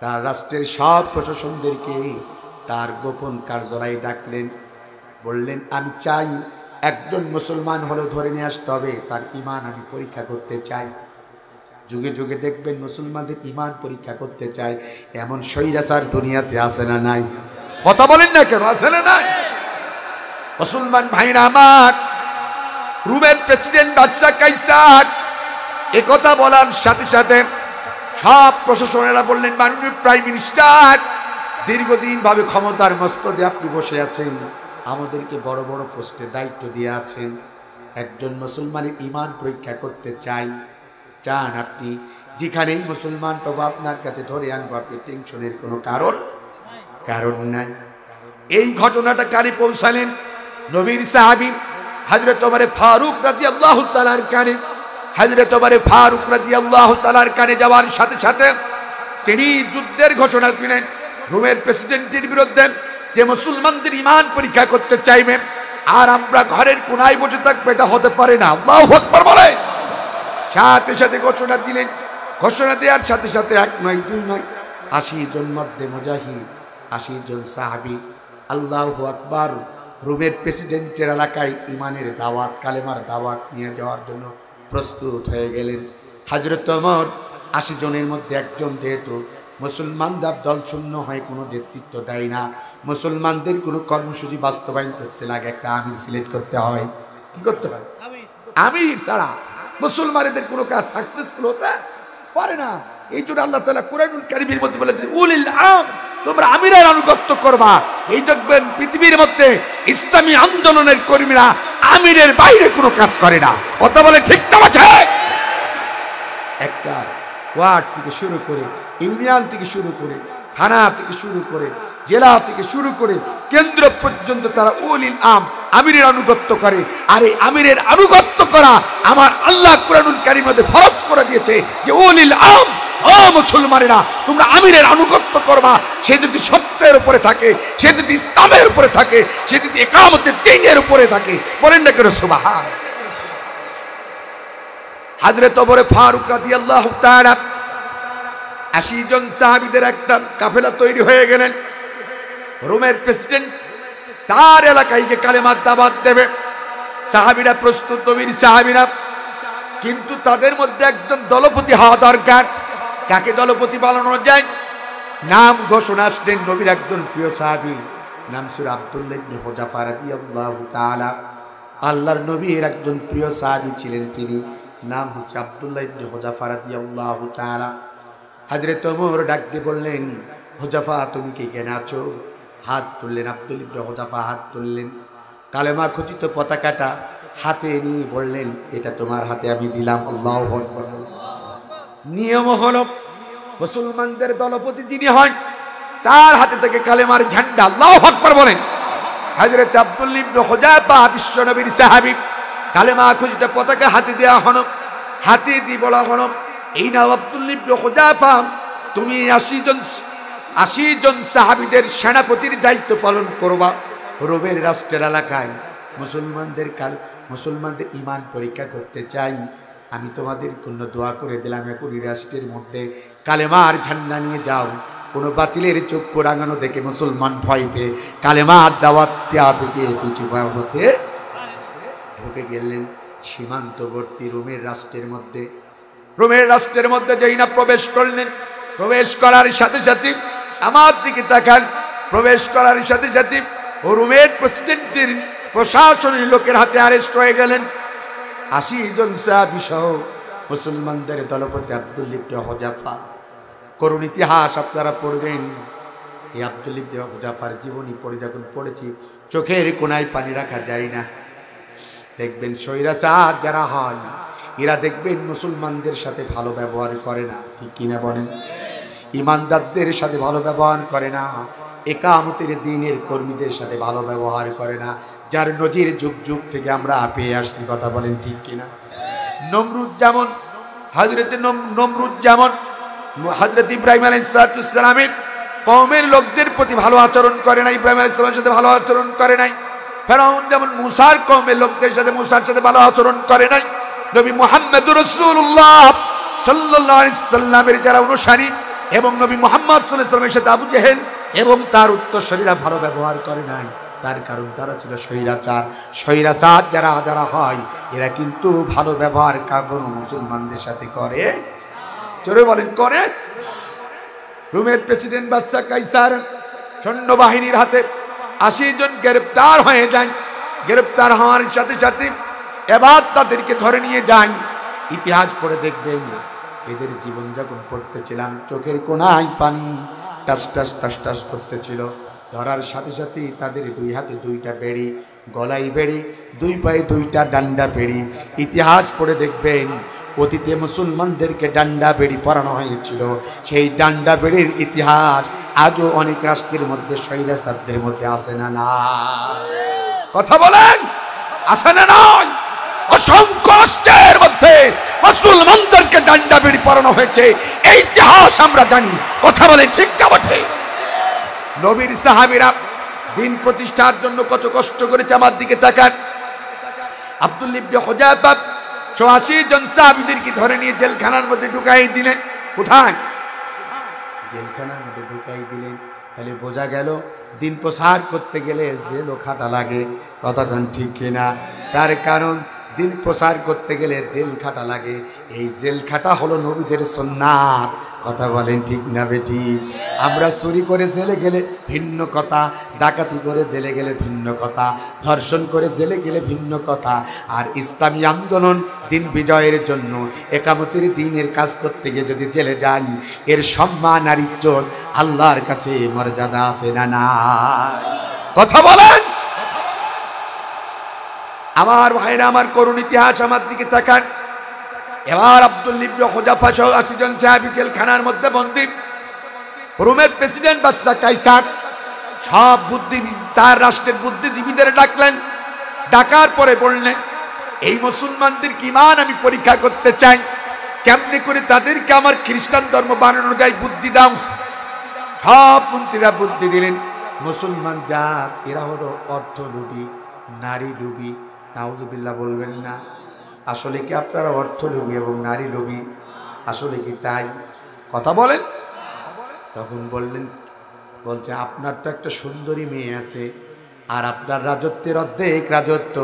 তার রাষ্ট্রের সব প্রশাসনদেরকে তার গোপন কার্যালয়ে ডাকলেন, বললেন আমি চাই একজন মুসলমান হলেও ধরে নিয়ে আসতে হবে, তার ঈমান আমি পরীক্ষা করতে চাই। যুগে যুগে দেখবেন মুসলমানদের ঈমান পরীক্ষা করতে চাই, এমন স্বৈরাচার দুনিয়াতে আছে না নাই? কথা বলেন না কেন? আছে না নাই? মুসলমান ভাইরা আমার, রোমের প্রেসিডেন্ট বাদশা কাইসার একথা বলার সাথে সাথে সব প্রশাসনেরা বললেন, মাননীয় প্রাইম মিনিস্টার, দীর্ঘদিন ভাবে ক্ষমতার মস্তদে আপনি বসে আছেন, আমাদেরকে বড় বড় পোস্টে দায়িত্ব দিয়ে আছেন, একজন মুসলমানের ঈমান পরীক্ষা করতে চান আপনি, যেখানেই মুসলমান পাবো আপনার কাছে ধরে আনবো, আপনি টেনশনের কোনো কারণ নাই। এই ঘটনাটা কানে পৌঁছালেন নবীর সাহাবী হযরত ওমর ফারুক রাদিয়াল্লাহু তাআলার কানে। হযরত ওমর ফারুক রাদিয়াল্লাহু তাআলার কানে যাওয়ার সাথে সাথে তিনি যুদ্ধের ঘোষণা দিলেন রোমের প্রেসিডেন্টের বিরুদ্ধে, যে মুসলমানদের ঈমান পরীক্ষা করতে চাইবে আর আমরা ঘরের কোনায় বসে থাকবো, এটা হতে পারে না। আল্লাহু আকবার বলে সাথে সাথে ঘোষণা দিলেন। ঘোষণা দেওয়ার সাথে সাথে 1 নয় 2 নয় 80 জন মধ্যে মুজাহিদ, 80 জন সাহাবী আল্লাহু আকবার রোমের প্রেসিডেন্টের এলাকায় ঈমানের দাওয়াত, কালেমার দাওয়াত নিয়ে যাওয়ার জন্য প্রস্তুত হয়ে গেলেন। হযরত ওমর ৮০ জনের মধ্যে একজন, যেহেতু মুসলমানদের দল শূন্য হয়, কোনো নেতৃত্ব দেয় না, মুসলমানদের কোনো কর্মসূচি বাস্তবায়ন করতে লাগে একটা আমির সিলেক্ট করতে হয়। কি করতে হয়? আমির ছাড়া মুসলমানদের কোনো কাজ সাকসেসফুল হতে পারে না। এই জন্য আল্লাহ তাআলা কুরআনুল কারীমের মধ্যে বলেছেন উলিল আম, তোমরা আমিরের আনুগত্য করবা। এই দেখবেন পৃথিবীর মধ্যে ইসলামী আন্দোলনের কর্মীরা আমিরের বাইরে কোনো কাজ করে না। কথা বলে ঠিক না ঠিক? একটা ওয়ার্ড থেকে শুরু করে, ইউনিয়ন থেকে শুরু করে, থানা থেকে শুরু করে, জেলা থেকে শুরু করে কেন্দ্র পর্যন্ত তারা উলিল আম, আমিরের আনুগত্য করে। আর এই আমিরের আনুগত্য করা আমার আল্লাহ কুরআনুল কারীমের মধ্যে ফরজ করে দিয়েছে যে উলিল আম, ও মুসলমানেরা তোমরা আমিরের আনুগত্য করবা। সে যদি সত্যের উপরে থাকে, সে যদি ইসলামের উপরে থাকে, সে যদি ইকামতের দ্বীনের উপরে থাকে। বলেন না কেন সুবহান। হযরত ওমর ফারুক রাদিয়াল্লাহু তাআলা ৮০ জন সাহাবীদের একটা কাফেলা তৈরি হয়ে গেলেন। রোমের প্রেসিডেন্ট তার এলাকায় যে কালেমার দাওয়াত দেবে, সাহাবীরা প্রস্তুত, নবীর সাহাবীরা, কিন্তু তাদের মধ্যে একজন দলপতি হওয়া দরকার। কাকে দলপতি বানানো যায়? নাম ঘোষণা আসলেন নবীর একজন প্রিয় সাহাবী, নাম ছিল আব্দুল্লাহ ইবনে হুযাফা রাদিয়াল্লাহু তাআলা। আল্লাহর নবীর একজন প্রিয় সাহাবী ছিলেন, তিনি নাম হচ্ছে আব্দুল্লাহ ইবনে হুযাফা রাদিয়াল্লাহু তাআলা। হযরত ওমর ডাক দিয়ে বললেন, হুযাফা তুমি কি এখানে আছো? হাত তুললেন, আব্দুল্লাহ ইবনে হুযাফা হাত তুললেন, কালেমা খচিত পতাকাটা হাতে নিয়ে বললেন, এটা তোমার হাতে আমি দিলাম। আল্লাহু আকবার। নিয়ম হলো মুসলমানদের দলপতি যিনি হয় তার হাতে থেকে কালেমার ঝান্ডা, আল্লাহু আকবার বলেন। হযরত আব্দুল্লাহ ইবনে হুযাফা বিশ্বনবীর সাহাবী, কালেমা খচিত পতাকা হাতে দেওয়া হলো, হাতে দিয়ে বলা হলো, এই নাও আব্দুল্লাহ ইবনে হুযাফা, তুমি ৮০ জন সাহাবীদের সেনাপতির দায়িত্ব পালন করবা। রোমের রাষ্ট্রের এলাকায় মুসলমানদের ঈমান পরীক্ষা করতে চাই। আমি তোমাদের জন্য দোয়া করে দিলাম, এখন রাষ্ট্রের মধ্যে কালেমার ঝান্ডা নিয়ে যাও। কোনো বাতিলের চক্ষু রাঙানো দেখে মুসলমান ভয় পেয়ে কালেমার দাওয়াত দেওয়া থেকে পিছু হতে ঢুকে গেলেন সীমান্তবর্তী রোমের রাষ্ট্রের মধ্যে। রোমের রাষ্ট্রের মধ্যে যেই না প্রবেশ করলেন, প্রবেশ করার সাথে সাথে আমার দিকে তাকান, প্রবেশ করার সাথে সাথে রোমের প্রেসিডেন্টের প্রশাসনের লোকের হাতে অ্যারেস্ট হয়ে গেলেন ৮০ জন সাহাবী সহ মুসলমানদের দলপতি আব্দুল্লাহ ইবনে হুযাফা। করুণ ইতিহাস আপনারা পড়বেন। এই আব্দুল্লাহ ইবনে হুযাফার জীবনী পড়ে যখন পড়েছি, চোখের কোনায় পানি রাখা যায় না। দেখবেন স্বৈরাচার যারা হয় এরা দেখবেন মুসলমানদের সাথে ভালো ব্যবহার করে না, ঠিক কিনা বলেন? ইমানদারদের সাথে ভালো ব্যবহার করে না, একামতের দ্বীনের কর্মীদের সাথে ভালো ব্যবহার করে না, যার নজির যুগ যুগ থেকে আমরা পেয়ে আসছি। কথা বলেন ঠিক কিনা? নমরুদ যেমন, নমরুদ যেমন হযরত ইব্রাহিম আলাইহিস সালামের কওমের লোকদের প্রতি ভালো আচরণ করে নাই, ইব্রাহিম আলাইহিস সালামের সাথে ভালো আচরণ করে নাই। ফেরাউন যেমন মুসার কওমের লোকদের সাথে মুসার সাথে ভালো আচরণ করে নাই। নবী মুহাম্মদুর রাসূলুল্লাহ সাল্লাল্লাহু আলাইহি সাল্লামের যারা অনুসারী এবং নবী মুহাম্মদ সাল্লাল্লাহু আলাইহি সাল্লামের সাথে আবু জেহেল এবং তার উত্তরসূরিরা ভালো ব্যবহার করে নাই। তার কারণ তারা ছিল স্বৈরাচার। স্বৈরাচার যারা হয় এরা কিন্তু ভালো ব্যবহার কখনো মুসলমানদের সাথে করে, চোরে বলেন করে। রোমের প্রেসিডেন্ট বাদশা কাইসার সৈন্যবাহিনীর হাতে ৮০ জন গ্রেপ্তার হয়ে যায়। গ্রেপ্তার হওয়ার সাথে সাথে এবার তাদেরকে ধরে নিয়ে যান। ইতিহাস পড়ে দেখবেন এদের জীবনযাপন করতেছিলাম, চোখের কোনায় পানি টাস টাস টাস টাস করতেছিল। ধরার সাথে সাথে তাদের 2 হাতে 2টা বেড়ি, গলায় বেড়ি, 2 পায়ে 2টা ডান্ডা বেড়ি। ইতিহাস পড়ে দেখবেন অতীতে মুসলমানদেরকে ডান্ডা বেড়ি পরানো হয়েছিল। সেই ডান্ডা বেড়ির ইতিহাস আজও অনেক রাষ্ট্রের মধ্যে স্বৈরাচারদের মধ্যে আছে না না? কথা বলেন, আছে না নয়? অসংখ্য রাষ্ট্রের মধ্যে মুসলমানদেরকে ডান্ডা বেড়ি পরানো হয়েছে, এই ইতিহাস আমরা জানি। কথা বলেন ঠিক না বটে? নবীর সাহাবীরা দিন প্রতিষ্ঠার জন্য কত কষ্ট করেছে, আমার দিকে তাকান। আব্দুল্লাহ ইবনে হুযাফা ৮০ জন সাহাবীদেরকে ধরে নিয়ে জেলখানার মধ্যে ঢুকাই দিলেন। কোথায়? জেলখানার মধ্যে ঢুকাই দিলেন। তাহলে বোঝা গেল দিন প্রসার করতে গেলে জেলও খাটা লাগে। কতক্ষণ ঠিক কিনা? তার কারণ দিন প্রচার করতে গেলে জেল খাটা লাগে। এই জেল খাটা হলো নবীদের সুন্নাত। কথা বলেন ঠিক না বেঠিক? আমরা চুরি করে জেলে গেলে ভিন্ন কথা, ডাকাতি করে জেলে গেলে ভিন্ন কথা, ধর্ষণ করে জেলে গেলে ভিন্ন কথা। আর ইসলামী আন্দোলন দিন বিজয়ের জন্য একামতের দিনের কাজ করতে গিয়ে যদি জেলে যাই, এর সম্মান আর ইজ্জত আল্লাহর কাছে মর্যাদা আছে না না? কথা বলেন। আমার ভাইরা, আমার করুণ ইতিহাস আমার দিকে তাকান। এবার আব্দুল্লাহ ইবনে হুযাফা সহ ৮০ জন সাহাবী জেলখানার মধ্যে বন্দী। রোমের প্রেসিডেন্ট বাদশা কাইসার সব তার রাষ্ট্রের বুদ্ধিজীবীদের ডাকলেন। ডাকার পরে বললেন, এই মুসলমানদের ঈমান আমি পরীক্ষা করতে চাই, কেমনে করে তাদেরকে আমার খ্রিস্টান ধর্ম বানানো যায় বুদ্ধি দাও। সব মন্ত্রীরা বুদ্ধি দিলেন। মুসলমান জাত এরা হলো অর্থলোভী, নারী লোভী। নাউজুবিল্লাহ বলবেন না? আসলে কি আপনারা অর্থলোভী এবং নারী লোভী? আসলে কি তাই? কথা বলেন। তখন বলছে আপনার তো একটা সুন্দরী মেয়ে আছে, আর আপনার রাজত্বের অর্ধেক রাজত্ব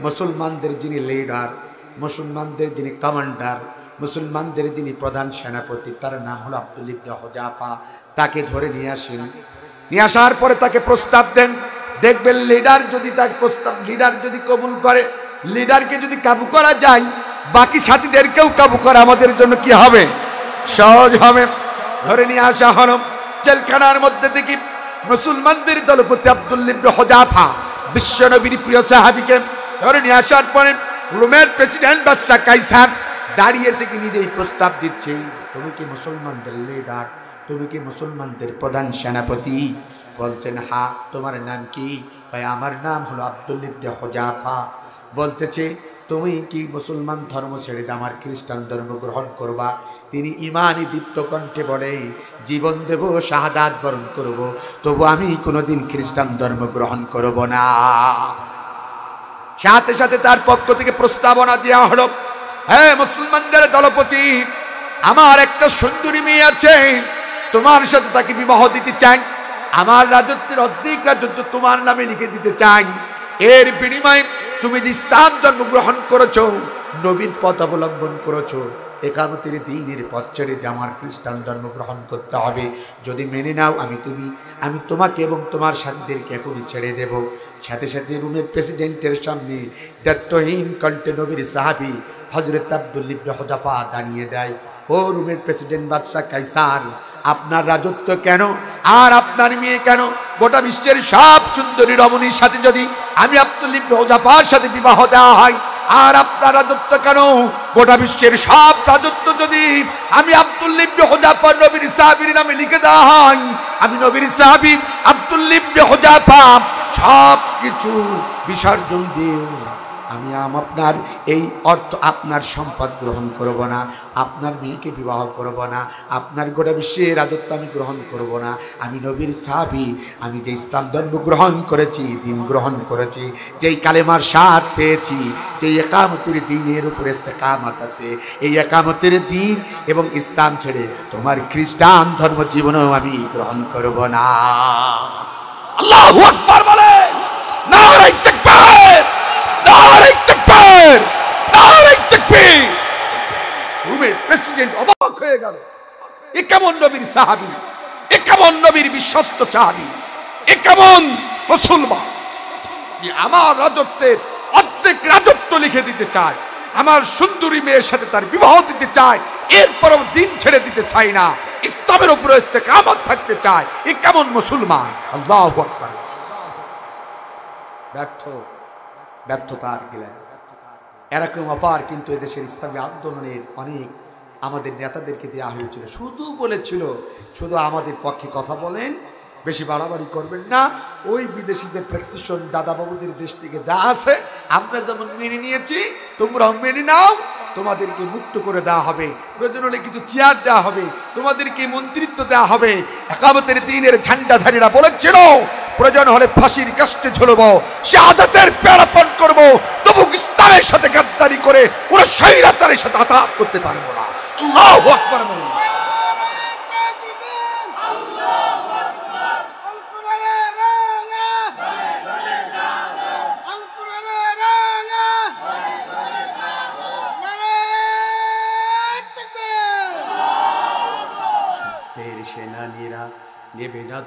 মুসলমানদের যিনি লিডার, মুসলমানদের যিনি কমান্ডার, মুসলমানদের যিনি প্রধান সেনাপতি, তার নাম হলো আব্দুল্লাহ ইবনে হুযাফা। তাকে ধরে নিয়ে আসেন। নিয়ে আসার পরে তাকে প্রস্তাব দেন। দেখবেন লিডার যদি কবুল করে, লিডারকে যদি কাবু করা যায়, বাকি সাথীদেরকেও কাবু করা আমাদের জন্য কি হবে? সহজ হবে। ধরে নিয়ে আসা হলো। জেলখানার মধ্যে থেকে মুসলমানদের দলপতি আব্দুল্লাহ ইবনে হুযাফা, বিশ্বনবীর প্রিয় সাহাবীকে ধরে নিয়ে আসার পরে রোমের প্রেসিডেন্ট বাদশা কাইসার দাঁড়িয়ে থেকে নিজেই প্রস্তাব দিচ্ছে, তুমি কি মুসলমানদের লিডার? তুমি কি মুসলমানদের প্রধান সেনাপতি? বলছেন হ্যাঁ। তোমার নাম কি? ভাই আমার নাম হলো আব্দুল্লাহ ইবনে হুযাফা। বলতেছে তুমি কি মুসলমান ধর্ম ছেড়ে আমার খ্রিস্টান ধর্ম গ্রহণ করবা? তিনি ইমানি দীপ্ত কণ্ঠে বলে, জীবন দেব, শাহাদাত বরণ করব, তবু আমি কোনোদিন খ্রিস্টান ধর্ম গ্রহণ করব না। সাথে সাথে তার পক্ষ থেকে প্রস্তাবনা দেওয়া হলো, হ্যাঁ মুসলমানদের দলপতি, আমার একটা সুন্দরী মেয়ে আছে, তোমার সাথে তাকে বিবাহ দিতে চাই। আমার রাজত্বের অর্ধেক রাজত্ব তোমার নামে লিখে দিতে চাই। এর বিনিময়ে তুমি যে ইসলাম ধর্ম গ্রহণ করেছো, নবীর পথ অবলম্বন করেছো, একামতের দ্বীনের পথ ছেড়ে আমার খ্রিস্টান ধর্ম গ্রহণ করতে হবে। যদি মেনে নাও, আমি তোমাকে এবং তোমার সাথীদেরকে এখনই ছেড়ে দেব। সাথে সাথে রোমের প্রেসিডেন্টের সামনে দায়িত্বহীন কণ্ঠে নবীর সাহাবী হযরত আব্দুল্লাহ ইবনে হুযাফা দাঁড়িয়ে দেয়, ও রোমের প্রেসিডেন্ট বাদশা কাইসার, আপনার রাজত্ব কেন আর আপনার মেয়ে কেন? গোটা বিশ্বের সব সুন্দরী রমণীর সাথে যদি আমি আব্দুল্লাহ ইবনে হুযাফার সাথে বিবাহ দেওয়া হয়, আর আপনার রাজত্ব কেন? গোটা বিশ্বের সব রাজত্ব যদি আমি আব্দুল্লাহ ইবনে হুযাফা নবীর সাহাবীর নামে লিখে দেওয়া হয়, আমি নবীর সাহাবী আব্দুল্লাহ ইবনে হুযাফা সব কিছু বিসর্জন দিয়ে আমি আপনার এই অর্থ, আপনার সম্পদ গ্রহণ করব না, আপনার মেয়েকে বিবাহ করব না, আপনার গোটা বিশ্বের রাজত্ব আমি গ্রহণ করব না। আমি নবীর সাহাবী, আমি যে ইসলাম ধর্ম গ্রহণ করেছি, দিন গ্রহণ করেছি, যেই কালেমার স্বাদ পেয়েছি, যেই একামতের দ্বীনের উপরে ইস্তেকামত আছে, এই একামতের দ্বীন এবং ইসলাম ছেড়ে তোমার খ্রিস্টান ধর্ম জীবনেও আমি গ্রহণ করব না। আল্লাহু আকবার বলে, নারে তাকবীর, নারে তাকবীর, নারে তাকবীর। রোমের প্রেসিডেন্ট অবাক হয়ে গেল, এ কেমন নবীর সাহাবী, এ কেমন নবীর বিশ্বস্ত সাহাবী, এ কেমন মুসলমান যে আমার রাজত্বের অর্ধেক রাজত্ব লিখে দিতে চায়, আমার সুন্দরী মেয়ের সাথে তার বিবাহ দিতে চায়, এরপরও দিন ছেড়ে দিতে চায় না, ইসলামের উপরে ইস্তেকামত থাকতে চায়, এ কেমন মুসলমান? আল্লাহু আকবার। ব্যর্থতার গেলেন এরকম অপার, কিন্তু এদেশের ইসলামী আন্দোলনের অনেক আমাদের নেতাদেরকে দেওয়া হয়েছিল, শুধু বলেছিল শুধু আমাদের পক্ষে কথা বলেন, বেশি বাড়াবাড়ি করবেন না। ওই বিদেশিদের প্রেসক্রিপশন দাদাবাবুদের দেশ থেকে যা আছে আমরা যেমন মেনে নিয়েছি, তোমরাও মেনে নাও, তোমাদেরকে মুক্ত করে দেওয়া হবে, প্রয়োজন হলে কিছু চেয়ার দেওয়া হবে, তোমাদেরকে মন্ত্রিত্ব দেওয়া হবে। একামতের দ্বীনের ঝান্ডাধারীরা বলেছিল প্রয়োজন হলে ফাঁসির কাষ্টে ঝুলবো, শাহাদাতের প্রার্পণ করবো, তবু ইসলামের সাথে গাদ্দারি করে ওরা স্বৈরাচারের সাথে আঘাত করতে পারবো না। আল্লাহু আকবার।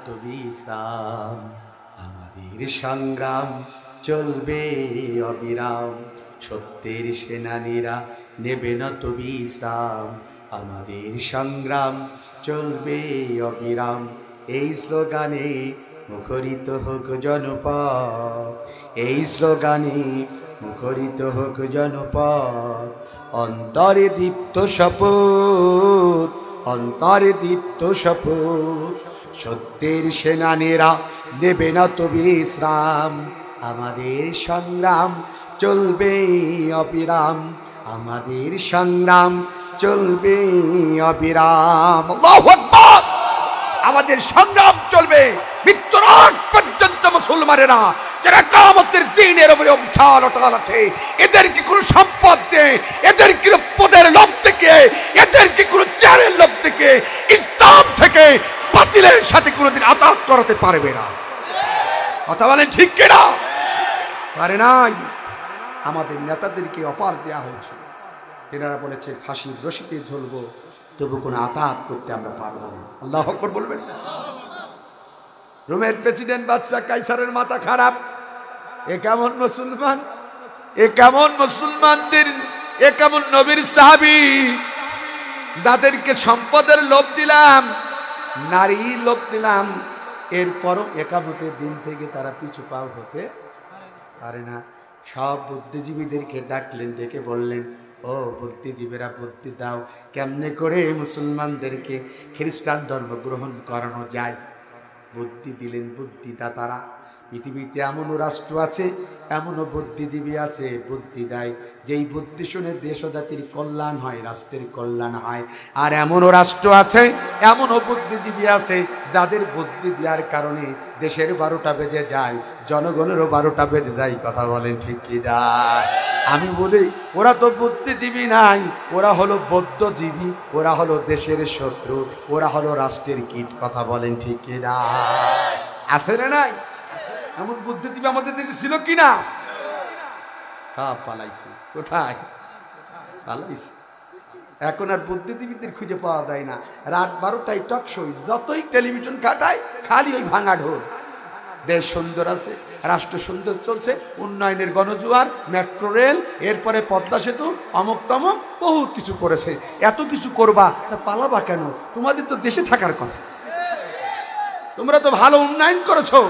তো বিশ্রাম, আমাদের সংগ্রাম চলবে অবিরাম, সত্যের সেনানীরা নেবে না তো বিশ্রাম, আমাদের সংগ্রাম চলবে অবিরাম। এই স্লোগানে মুখরিত হোক জনপদ, এই স্লোগানে মুখরিত হোক জনপদ, অন্তরে দীপ্ত শপথ, অন্তরে দীপ্ত শপথ, সত্যের সেনানীরা নেবে না তো বিশ্রাম, আমাদের সংগ্রাম চলবে অবিরাম, আমাদের সংগ্রাম চলবে অবিরাম। আল্লাহু আকবার। আমাদের সংগ্রাম চলবে মৃত্যুর আগ পর্যন্ত। মুসলমানেরা যারা কিয়ামতের দিনের উপরে অবিচল অটল আছে, এদেরকে কোনো সম্পদ দিয়ে, এদেরকে পদের লোভ থেকে, এদেরকে কোনো চারের লোভ থেকে, ইসলাম থেকে বাতিলের সাথে কোনোদিন আঘাত করাতে পারবে না। কথা বলেন ঠিক কিনা? পারে নাই। আমাদের নেতাদেরকে অপার দেওয়া হয়েছে, এনারা বলেছেন ফাঁসির রশিতে ঝুলবো, তবু কোনো আঘাত করতে আমরা পারবো না। আল্লাহু আকবার বলবেন। রোমের প্রেসিডেন্ট বাদশা কাইসারের মাথা খারাপ। এ কেমন মুসলমান, এ কেমন মুসলমানদের, এ কেমন নবীর সাহাবী যাদেরকে সম্পদের লোভ দিলাম, নারীর লোভ দিলাম, এরপরও একামতের দিন থেকে তারা পিছু পাও হতে পারে না। সব বুদ্ধিজীবীদেরকে ডাকলেন, ডেকে বললেন, ও বুদ্ধিজীবীরা বুদ্ধি দাও, কেমনে করে মুসলমানদেরকে খ্রিস্টান ধর্ম গ্রহণ করানো যায়। বুদ্ধি দিলেন বুদ্ধিদাতারা। পৃথিবীতে এমনও রাষ্ট্র আছে, এমনও বুদ্ধিজীবী আছে, বুদ্ধি দেয়, যেই বুদ্ধি শুনে দেশ ও জাতির কল্যাণ হয়, রাষ্ট্রের কল্যাণ হয়। আর এমনও রাষ্ট্র আছে, এমনও বুদ্ধিজীবী আছে, যাদের বুদ্ধি দেওয়ার কারণে দেশের 12টা বেজে যায়, জনগণেরও 12টা বেজে যায়। কথা বলেন ঠিক কি না? আমি বলি ওরা তো বুদ্ধিজীবী নাই, ওরা হলো বৌদ্ধজীবী, ওরা হলো দেশের শত্রু, ওরা হলো রাষ্ট্রের কীট। কথা বলেন ঠিক কি না? আছে না নাই? এমন বুদ্ধিজীবী আমাদের দেশে ছিল কিনা? সব পালাইছে। কোথায় পালাইছে? এখন আর বুদ্ধিজীবীদের খুঁজে পাওয়া যায় না। রাত 12টায় টক শো, যতই টেলিভিশন কাটায় খালি ওই ভাঙা ঢোল। দেশ সুন্দর আছে, রাষ্ট্র সুন্দর চলছে, উন্নয়নের গণজোয়ার, মেট্রো রেল, এরপরে পদ্মা সেতু, অমুক তমক বহুত কিছু করেছে। এত কিছু করবা, তা পালাবা কেন? তোমাদের তো দেশে থাকার কথা। তোমরা তো ভালো উন্নয়ন করেছো,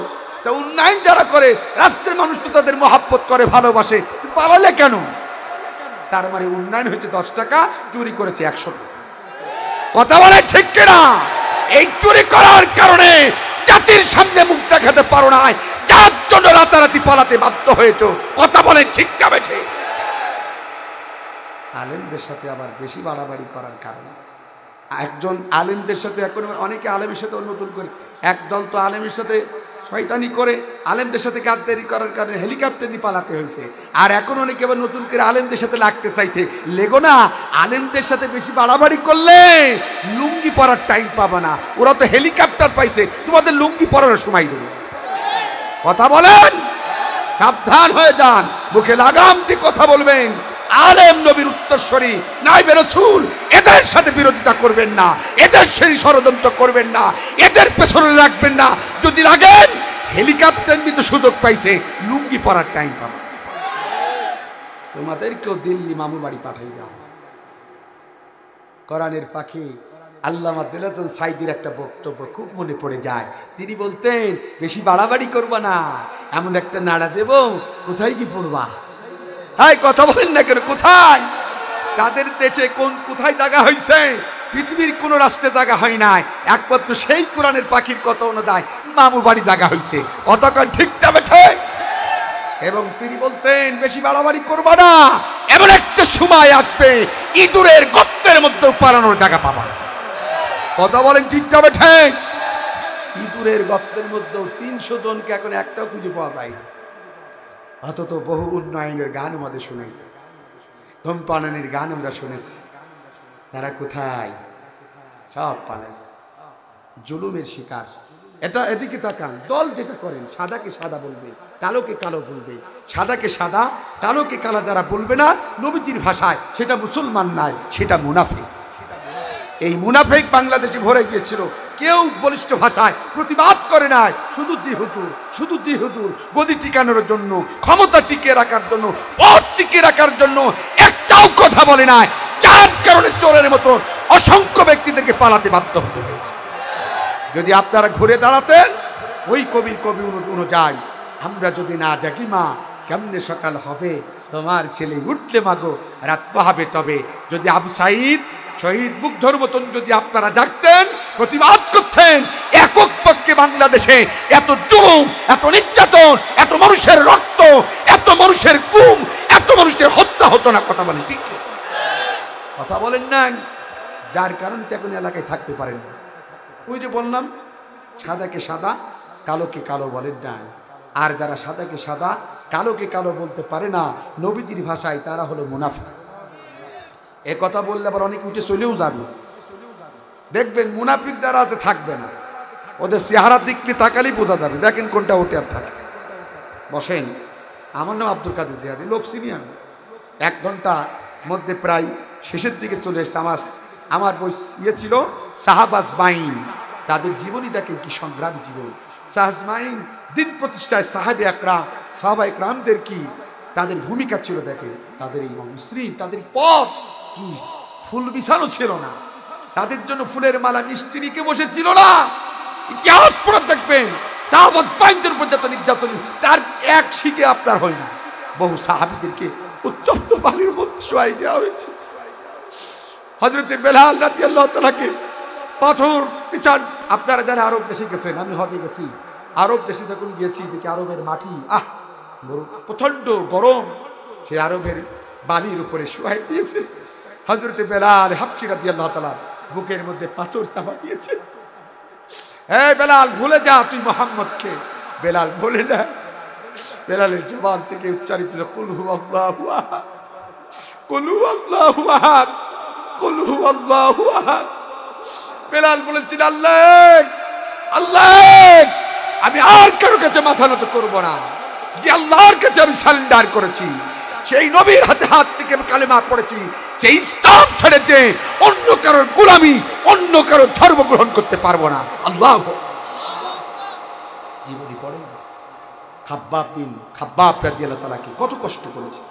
তা উন্নয়ন যারা করে, রাষ্ট্রের মানুষ তো তাদের মহাব্বত করে, ভালোবাসে, পালালে কেন? তার মানে উন্নয়ন হচ্ছে 10 টাকা, চুরি করেছে 100 টাকা। কথা বলে ঠিক কিনা? এই চুরি করার কারণে জাতির সামনে মুখ দেখাতে পারো না, যার জন্য রাতারাতি পালাতে বাধ্য হয়েছো। কথা বলে ঠিক যাবে ঠিক। আলেমদের সাথে আবার বেশি বাড়াবাড়ি করার কারণে একজন আলেমদের সাথে, এখন অনেকে আলেমের সাথে নতুন করে, একদল তো আলেমের সাথে শয়তানি করে, আলেমদের সাথে গাদ্দারি করার কারণে হেলিকপ্টার নিয়ে পালাতে হয়েছে। আর এখন অনেকে আবার নতুন করে আলেমদের সাথে লাগতে চাইতে। লেগো না, আলেমদের সাথে বেশি বাড়াবাড়ি করলে লুঙ্গি পরার টাইম পাবা না। ওরা তো হেলিকপ্টার পাইছে, তোমাদের লুঙ্গি পরার সময় দেবে। কথা বলেন, সাবধান হয়ে যান, মুখে লাগাম দিয়ে কথা বলবেন। আলেম নবীর উত্তরসূরি, নাইবে রাসূল, এদের সাথে বিরোধিতা করবেন না, এদের সেই ষড়যন্ত্র করবেন না, এদের পেছনে রাখবেন না। যদি লাগেন, হেলিকপ্টার নিতে সুযোগ পাইছে, লুঙ্গি পরার টাইম পাবে। তোমাদেরকেও দিল্লি মামু বাড়ি পাঠাই দাও। কোরআনের পাখি আল্লামা দেলাজান সাইদির একটা বক্তব্য খুব মনে পড়ে যায়। তিনি বলতেন, বেশি বাড়াবাড়ি করবা না, এমন একটা নাড়া দেব, কোথায় কি পড়বা? হাই, কথা বলেন না কেন? কোথায়? তাদের দেশে কোথায় জায়গা হয়েছে? পৃথিবীর কোন রাষ্ট্রে জায়গা হয় নাই, একমাত্র সেই কোরআনের পাখির কথা অনুযায়ী মামু বাড়ি জায়গা হয়েছে। কতক্ষণ ঠিক যাবে ঠিক? এবং তিনি বলতেন, বেশি বাড়াবাড়ি করবা না, এমন একটা সময় আসবে ইঁদুরের গর্তের মধ্যে পালানোর জায়গা পাবা। কথা বলেন ঠিক যাবে ঠিক? ইঁদুরের গর্তের মধ্যে 300 জনকে এখন একটাও খুঁজে পাওয়া যায় না। অথচ বহু উন্নয়নের গান আমাদের শুনেছি, ধূমপানের গান আমরা শুনেছি। তারা কোথায়? সব পালাইছে, জুলুমের শিকার। এটা এদিকে তাকান, দল যেটা করেন, সাদাকে সাদা বলবে, কালোকে কালো বলবে, সাদাকে সাদা, কালোকে কালো যারা বলবে না নবীজির ভাষায়, সেটা মুসলমান নয়, সেটা মুনাফিক। এই মুনাফিক বাংলাদেশে ভরে গিয়েছিল। কেউ বলিষ্ঠ ভাষায় প্রতিবাদ করে নাই। শুধু জি হুজুর গদি টিকানোর জন্য, ক্ষমতা টিকিয়ে রাখার জন্য, পদ টিকিয়ে রাখার জন্য একটাও কথা বলে নাই, যার কারণে চোরের মতো অসংখ্য ব্যক্তিদেরকে পালাতে বাধ্য হতে হয়েছে। যদি আপনারা ঘুরে দাঁড়াতেন, ওই কবির কবি অনুযায়ী আমরা যদি না জাগি মা, কেমনে সকাল হবে, তোমার ছেলে উঠলে মাগো রাত পাহাবে তবে। যদি আবু সাইদ শহীদ মুগ্ধর মতন যদি আপনারা জাগতেন, প্রতিবাদ করতেন, একক পক্ষে বাংলাদেশে এত জুলুম, এত নির্যাতন, এত মানুষের রক্ত, এত মানুষের গুম, এত মানুষের হত্যা হতো না। কথা বলেন ঠিক? কথা বলেন না, যার কারণে এখন এলাকায় থাকতে পারেন না। ওই যে বললাম, সাদাকে সাদা, কালোকে কালো বলেন না। আর যারা সাদাকে সাদা, কালোকে কালো বলতে পারে না, নবীজির ভাষায় তারা হলো মুনাফিক। এ কথা বললে আবার অনেকে উঠে চলেও যাবে। দেখবেন মুনাফিক যারা আছে থাকবে না, ওদের চেহারার দিকটি তাকালেই বোঝা যাবে। দেখেন কোনটা ওঠে আর থাকে। বসেন। আমার নাম আব্দুল কাদের জিহাদি, লোক চিনি আমি। 1 ঘন্টা মধ্যে প্রায় শেষের দিকে চলে এসছে। আমার বই ছিল সাহাবাজ মাইন, তাদের জীবনী দেখেন কি সংগ্রামী জীবন। সাহাজমাইন দিন প্রতিষ্ঠায় সাহাবা একরামদের কি তাদের ভূমিকা ছিল দেখেন। তাদের এই মুসলিম, তাদের পথ কি ফুল বিছানো ছিল না, তাদের জন্য ফুলের মালা মিষ্টি নিকে বসেছিল না। ইতিহাস পড়ে দেখবেন, সাহাবাজমাইনদের উপর যত নির্যাতন, তার এক শিখে আপনার হয় না। বহু সাহাবীদেরকে উত্তপ্ত বালির মধ্যে শোয়াই দেওয়া হয়েছে। হযরতে বেলাল রাদিয়াল্লাহু তাআলাকে পাথর পিছান। আপনারা যারা আরব দেশে গেছেন, আমি হজে গেছি, আরব দেশে যখন গিয়েছি দেখি আরবের মাটি প্রচন্ড গরম, সেই আরবের বালির উপরে শোয়াই দিয়েছে। হযরতে বেলাল হাবশী রাদিয়াল্লাহু তাআলা বুকের মধ্যে পাথর চাপা দিয়েছে। এই বেলাল ভুলে যা তুই মুহাম্মদকে। বেলাল বলে না, বেলালের জবান থেকে উচ্চারিত কুল হুয়াল্লাহু আহাদ, কুল হুয়াল্লাহু আহাদ, কুল হুয়াল্লাহু আহাদ। বেলাল বলেছিল, আল্লাহ আল্লাহ, আমি আর কারো কাছে মাথা নত করবো না। যে আল্লাহর কাছে আমি সারেন্ডার করেছি, সেই নবীর হাতে হাত থেকে কালেমা পড়েছি, সেই ইসলাম ছেড়ে দিয়ে অন্য কারোর গোলামি, অন্য কারোর ধর্ম গ্রহণ করতে পারবো না। আল্লাহ জীবনী পড়ে খাব্বাব রাদিয়াল্লাহু তাআলাকে কত কষ্ট করেছে।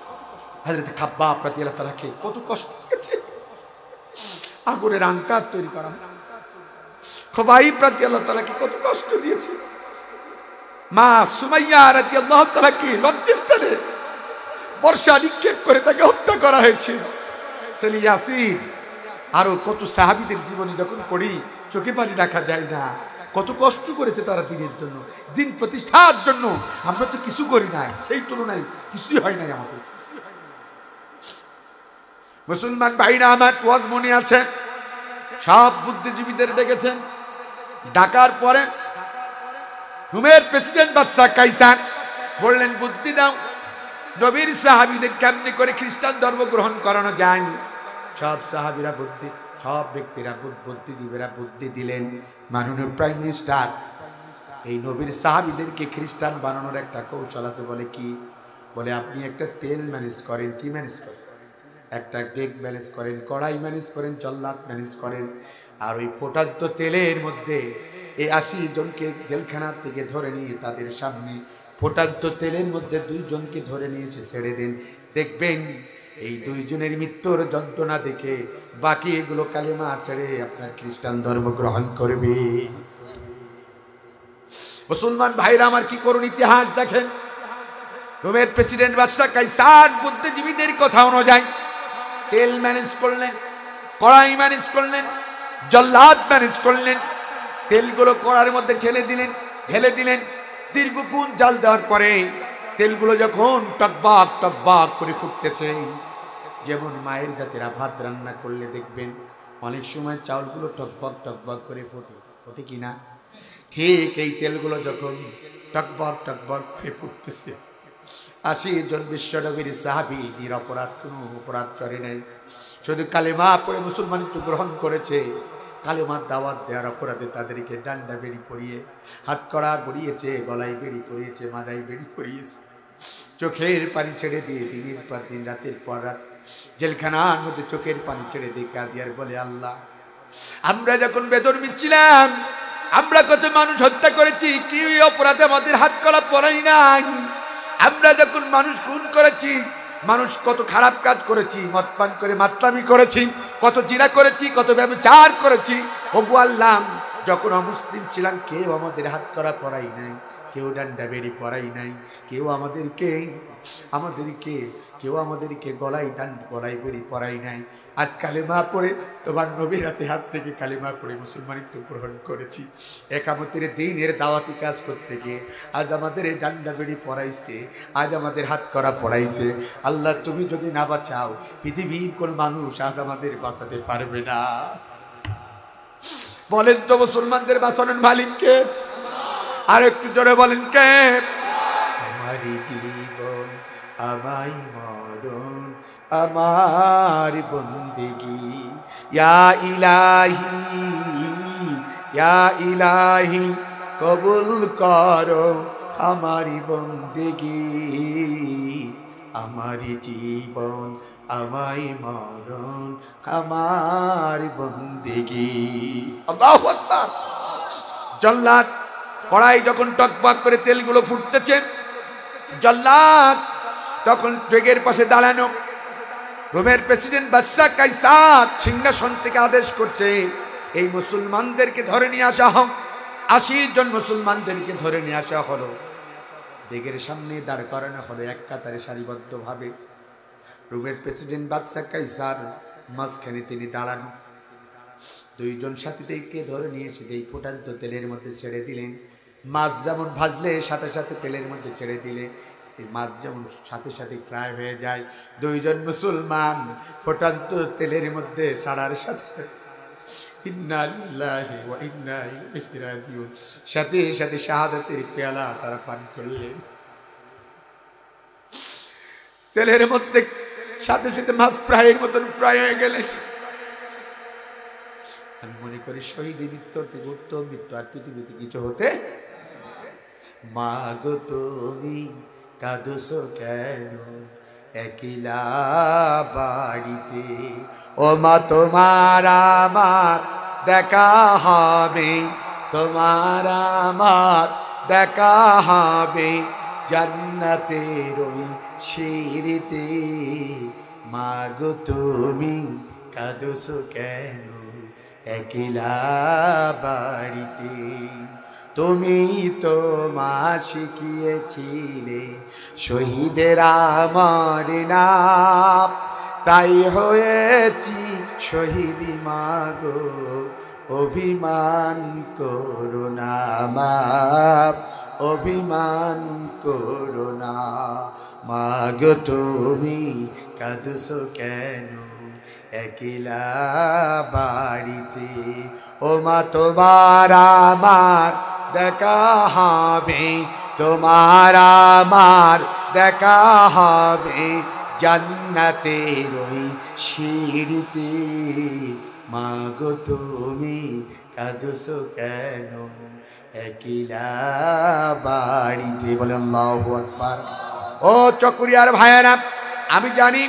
হযরত খাব্বাব রাদিয়াল্লাহু তাআলাকে কত কষ্ট করেছে। আগুনের আঙ্কার তৈরি করা, খুবাইব রাদিয়াল্লাহু তাআলাকে কত কষ্ট দিয়েছে। মা সুমাইয়া রাদিয়াল্লাহু তাআলাকে লজ্জাস্থানে বর্ষা নিক্ষেপ করে তাকে হত্যা করা হয়েছে। ছেলে ইয়াসির, আরো কত সাহাবীদের জীবনী যখন পড়ি চোখে পানি রাখা যায় না। কত কষ্ট করেছে তারা দিনের জন্য, দিন প্রতিষ্ঠার জন্য। আমরা তো কিছু করি নাই, সেই তুলনায় কিছুই হয় নাই আমাদের। মুসলমান ভাইরা আমার, ওয়াজ মনে আছে, সব বুদ্ধিজীবীদের ডেকেছেন। ডাকার পরে রোমের প্রেসিডেন্ট বাদশা কাইসার বললেন, বুদ্ধি দাও, নবীর সাহাবীদের কেমনি করে খ্রিস্টান ধর্ম গ্রহণ করানো যায়। সব সাহাবীরা বুদ্ধি, সব ব্যক্তিরা বুদ্ধিজীবীরা বুদ্ধি দিলেন। মাননীয় প্রাইম মিনিস্টার, এই নবীর সাহাবীদেরকে খ্রিস্টান বানানোর একটা কৌশল আছে। বলে কি? বলে আপনি একটা তেল ম্যানেজ করেন। কি ম্যানেজ করেন? একটা ডেক ম্যানেজ করেন, কড়াই ম্যানেজ করেন, জল্লাদ ম্যানেজ করেন। আর ওই ফোটান্ত তেলের মধ্যে এই 80 জনকে জেলখানা থেকে ধরে নিয়ে তাদের সামনে ফোটান্ত তেলের মধ্যে 2 জনকে ধরে নিয়ে এসে ছেড়ে দেন। দেখবেন এই 2 জনের মৃত্যুর যন্ত্রণা দেখে বাকি এগুলো কালেমা ছেড়ে আপনার খ্রিস্টান ধর্ম গ্রহণ করবে। মুসলমান ভাইরা আমার, কি করুন ইতিহাস দেখেন। রোমের প্রেসিডেন্ট বাদশা কাইসার বুদ্ধিজীবীদের কথা অনুযায়ী তেল ম্যানেজ করলেন, কড়াই ম্যানেজ করলেন, জল্লাদ ম্যানেজ করলেন। তেলগুলো কড়ার মধ্যে ঢেলে দিলেন। দীর্ঘক্ষণ জাল দেওয়ার পরে তেলগুলো যখন টকবক টকবক করে ফুটতেছে, যেমন মায়ের জাতেরা ভাত রান্না করলে দেখবেন অনেক সময় চাউলগুলো টকবক টকবক করে ফোটে কিনা, ঠিক এই তেলগুলো যখন টকবক টকবক করে ফুটতেছে, 80 জন বিশ্বনবীর সাহাবী নিরপরাধ, কোনো অপরাধ করে নাই, শুধু কালেমা পড়ে মুসলমানিত্ব গ্রহণ করেছে। কালেমার দাওয়াত দেওয়ার অপরাধে তাদেরকে ডান্ডা বেড়ি পরিয়ে, হাত কড়া গড়িয়েছে, গলায় বেড়ি পরিয়েছে, মাথায় বেড়ি পরিয়েছে, চোখের পানি ছেড়ে দিয়ে দিনের পর দিন, রাতের পর রাত জেলখানার মধ্যে চোখের পানি ছেড়ে দিয়ে কাঁদিয়ার বলে, আল্লাহ আমরা যখন বেদরমি ছিলাম, আমরা কত মানুষ হত্যা করেছি, কি অপরাধে আমাদের হাত করা পড়াই নাই। আমরা যখন মানুষ খুন করেছি, মানুষ কত খারাপ কাজ করেছি, মদ পান করে মাতলামি করেছি, কত জিনা করেছি, কত ব্যভিচার করেছি। ওগো আল্লাহ, যখন অমুসলিম ছিলাম কেউ আমাদের হাত করা পড়াই নাই, কেউ ডান্ডা বেড়ি পড়াই নাই, কেউ আমাদেরকে গলায় বেড়ি পড়াই নাই। আজ কালেমা পড়ে তোমার নবীর হাতে হাত থেকে কালেমা পড়ে মুসলমানিত্ব গ্রহণ করেছি। একামতের দিনের দাওয়াতি কাজ করতে গিয়ে আজ আমাদের এই ডান্ডা বেড়ি পড়াইছে, আজ আমাদের হাত করা পড়াইছে। আল্লাহ, তুমি যদি না বাঁচাও, পৃথিবীর কোন মানুষ আজ আমাদের বাঁচাতে পারবে না। বলেন তো মুসলমানদের বাঁচানোর মালিককে? আর একটু জোরে বলেন কে? আমারই জীবন আমায় মরণ আমার বন্দেগি, ইয়া ইলাহি কবুল করো আমারি বন্দেগি। আমারই জীবন আমায় মরণ আমার বন্দেগি। আল্লাহু আকবার। জল্লাদ কড়াই যখন টকবক করে তেলগুলো ফুটতেছে, জল্লাদ তখন ট্রেগের পাশে দাঁড়ানো রোমের প্রেসিডেন্ট বাদশা কাইসার সিংহাসন থেকে আদেশ করছে, এই মুসলমানদেরকে ধরে নিয়ে আসা হোক। 80 জন মুসলমানদেরকে ধরে নিয়ে আসা হলো, ডেগের সামনে দাঁড় করানো হলো এক কাতারে সারিবদ্ধভাবে। রোমের প্রেসিডেন্ট বাদশা কাইসার মাঝখানে তিনি দাঁড়ানো। 2 জন সাথীদেরকে ধরে নিয়ে এসে যেই ফুটান্ত তেলের মধ্যে ছেড়ে দিলেন। মাছ যেমন ভাজলে সাথে সাথে তেলের মধ্যে ছেড়ে দিলে মাছ যেমন সাথে সাথে ফ্রাই হয়ে যায়, 2 জন মুসলমান ফুটান্ত তেলের মধ্যে ছাড়ার সাথে ইন্না লিল্লাহি ওয়া ইন্না ইলাইহি রাজিউন সাথে সাথে শাহাদাতের পেয়ালা তারা পান করলেন। তেলের মধ্যে সাথে সাথে মাছ ফ্রাইয়ের মতন ফ্রাই হয়ে গেলেন। আমি মনে করি শহীদের মৃত্যুর থেকে উত্তম মৃত্যু আর পৃথিবীতে কিছু হতে। মা গো তুমি কাঁদছো কেন একলা বাড়িতে, ও মা তোমার আমার দেখা হবে, তোমার আমার দেখা হবে জান্নাতের ওই সিঁড়িতে। মা গো তুমি কাঁদছো কেন একলা বাড়িতে, তুমি তো মা শিখিয়েছিলে শহীদের আমার নাম, তাই হয়েছি শহীদ মা গো অভিমান করো না মা, অভিমান করো না। মা গো তুমি কাঁদছো কেন একলা বাড়িতে, ও মা তোমার আমার দেখা হবে, তোমার আমার দেখা হবে জান্নাতের ওই সিঁড়িতে। মা গো তুমি কাঁদছো কেন একলা বাড়িতে। বলে আল্লাহু আকবার। ও চকরিয়ার ভাইয়েরা, আমি জানি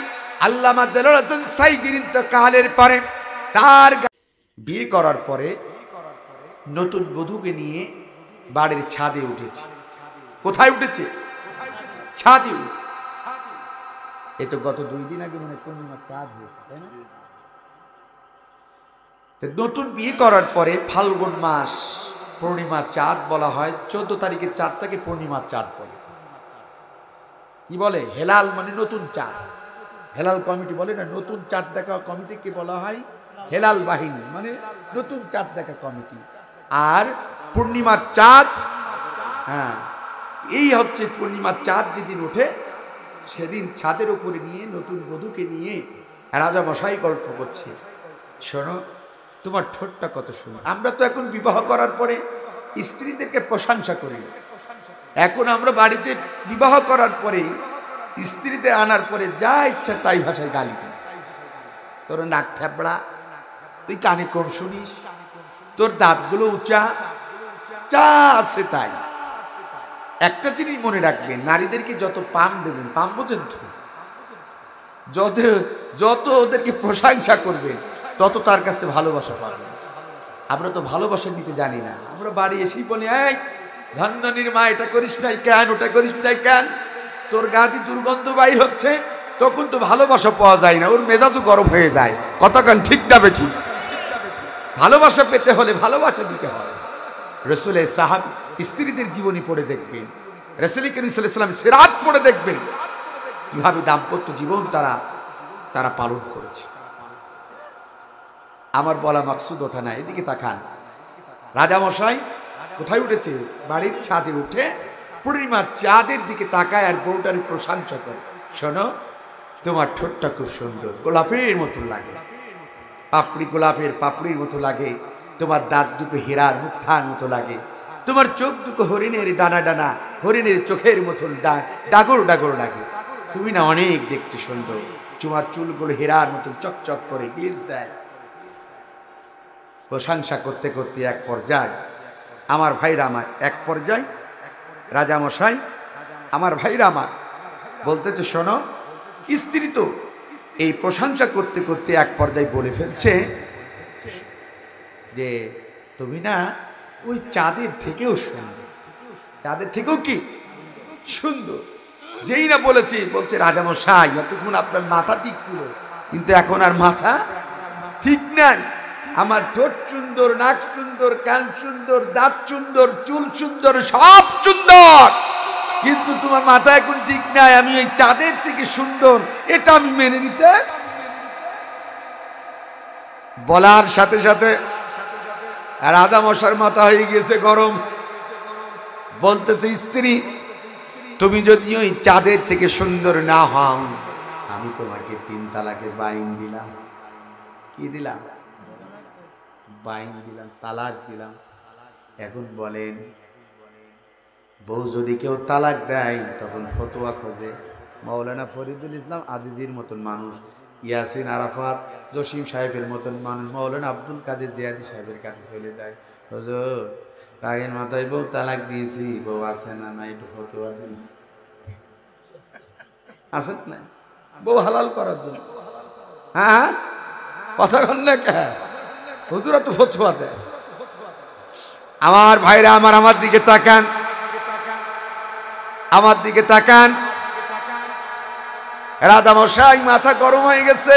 আল্লামা দেলোয়ার হোসেন সাইদির ইন্তেকালের পরে তার বিয়ে করার পরে নতুন বধূকে নিয়ে বাড়ির ছাদে উঠেছে। কোথায় উঠেছে? ছাদে। এ তো গত 2 দিন আগে মনে পূর্ণিমার চাঁদ হয়েছে, তাই না? নতুন বিয়ে করার পরে ফাল্গুন মাস পূর্ণিমার চাঁদ বলা হয়। 14 তারিখের চাঁদটাকে পূর্ণিমার চাঁদ বলে। কি বলে? হেলাল মানে নতুন চাঁদ। হেলাল কমিটি বলে না, নতুন চাঁদ দেখা কমিটিকে বলা হয় হেলাল বাহিনী, মানে নতুন চাঁদ দেখা কমিটি। আর পূর্ণিমার চাঁদ, হ্যাঁ, এই হচ্ছে পূর্ণিমার চাঁদ যেদিন ওঠে সেদিন ছাদের উপরে নিয়ে নতুন বধূকে নিয়ে রাজা মশাই গল্প করছে, শোনো তোমার ঠোঁটটা কত সুন্দর। আমরা তো এখন বিবাহ করার পরে স্ত্রীদেরকে প্রশংসা করি, এখন আমরা বাড়িতে বিবাহ করার পরে স্ত্রীতে আনার পরে যা ইচ্ছা তাই ভাষায় গালি দিই। তোর নাক থ্যাবড়া, তুই কানে কম শুনিস, তোর দাঁতগুলো উঁচা, যা আছে তাই। একটা জিনিস মনে রাখবেন, নারীদেরকে যত পাম দেবেন, পাম বোঝেন তো, যত ওদেরকে প্রশংসা করবেন তত তার কাছে ভালোবাসা পাবেন। আমরা তো ভালোবাসা নিতে জানি না। আমরা বাড়ি এসেই বলি, এই ধন্যনির মা, এটা করিস নাই কেন, ওটা করিস নাই কেন, তোর গা দিয়ে দুর্গন্ধ বাইর হচ্ছে। তখন তো ভালোবাসা পাওয়া যায় না, ওর মেজাজও গরম হয়ে যায়। কতক্ষণ ঠিক না বেঠিক? ভালোবাসা পেতে হলে ভালোবাসা দিতে হয়। রসুলের সাহাবী স্ত্রীদের জীবনী পড়ে দেখবেন, রসুল করিম সাল্লাল্লাহু আলাইহি ওয়াসাল্লাম সিরাত পড়ে দেখবেন কিভাবে দাম্পত্য জীবন তারা পালন করেছে। আমার বলা মাকসুদ ওঠা না, এদিকে তাকান। রাজামশাই কোথায় উঠেছে? বাড়ির ছাদে উঠে পূর্ণিমা চাঁদের দিকে তাকায় আর বউটার প্রশংসা করে, শোনো তোমার ঠোঁটটা খুব সুন্দর, গোলাপের মতো লাগে, পাপড়ি গোলাপের পাপড়ির মতো লাগে, তোমার দাঁত দুটো হীরার মুক্তার মতো লাগে, তোমার চোখ দুটো হরিণের ডানা ডানা, হরিণের চোখের মতন ডাগর ডাগর লাগে, তুমি না অনেক দেখতে সুন্দর, তোমার চুলগুলো হীরার মতন চকচক করে গ্লিজ দেয়। প্রশংসা করতে করতে এক পর্যায়ে আমার ভাইরা আমার, এক পর্যায়ে রাজামশাই আমার ভাইরা আমার বলতেছে, শোনো স্ত্রী তো এই প্রশংসা করতে করতে এক পর্যায়ে বলে ফেলছে যে তুমি না ওই চাঁদের থেকেও সুন্দর, চাঁদের থেকেও কি সুন্দর। যেই না বলেছি, বলছে রাজামশাই এতক্ষণ আপনার মাথা ঠিক ছিল, কিন্তু এখন আর মাথা ঠিক নাই। আমার ঠোঁট সুন্দর, নাক সুন্দর, কান সুন্দর, দাঁত সুন্দর, চুল সুন্দর, সব সুন্দর, কিন্তু তোমার মাথা এখন ঠিক নাই। আমি ওই চাঁদের থেকে সুন্দর, এটা আমি মেনে নিতে। বলার সাথে সাথে রাজামশাইয়ের মাথা হয়ে গিয়েছে গরম। বলতেছে, স্ত্রী তুমি যদি ওই চাঁদের থেকে সুন্দর না হও, আমি তোমাকে 3 তালাকে বাইন দিলাম। কি দিলাম? বাইন দিলাম, তালাক দিলাম। এখন বলেন, বউ যদি কেউ তালাক দেয় তখন ফতোয়া খোঁজে মাওলানা ফরিদুল ইসলাম আজিজির মতন মানুষ, ইয়াসিন আরাফাত জসিম সাহেবের মতন মানুষ, মাওলানা আব্দুল কাদের জিয়াদি সাহেবের কাছে চলে যায়। হুজুর রাগের মাথায় বউ তালাক দিয়েছি, বউ আছে না না একটু ফতোয়া দিন। আছেন না বউ হালাল করার জন্য? হ্যাঁ কথা বল না কে? হুজুরা তো ফতোয়া দেয়। আমার ভাইরা আমার দিকে তাকান, আমার দিকে তাকান। রাজামশাই মাথা গরম হয়ে গেছে,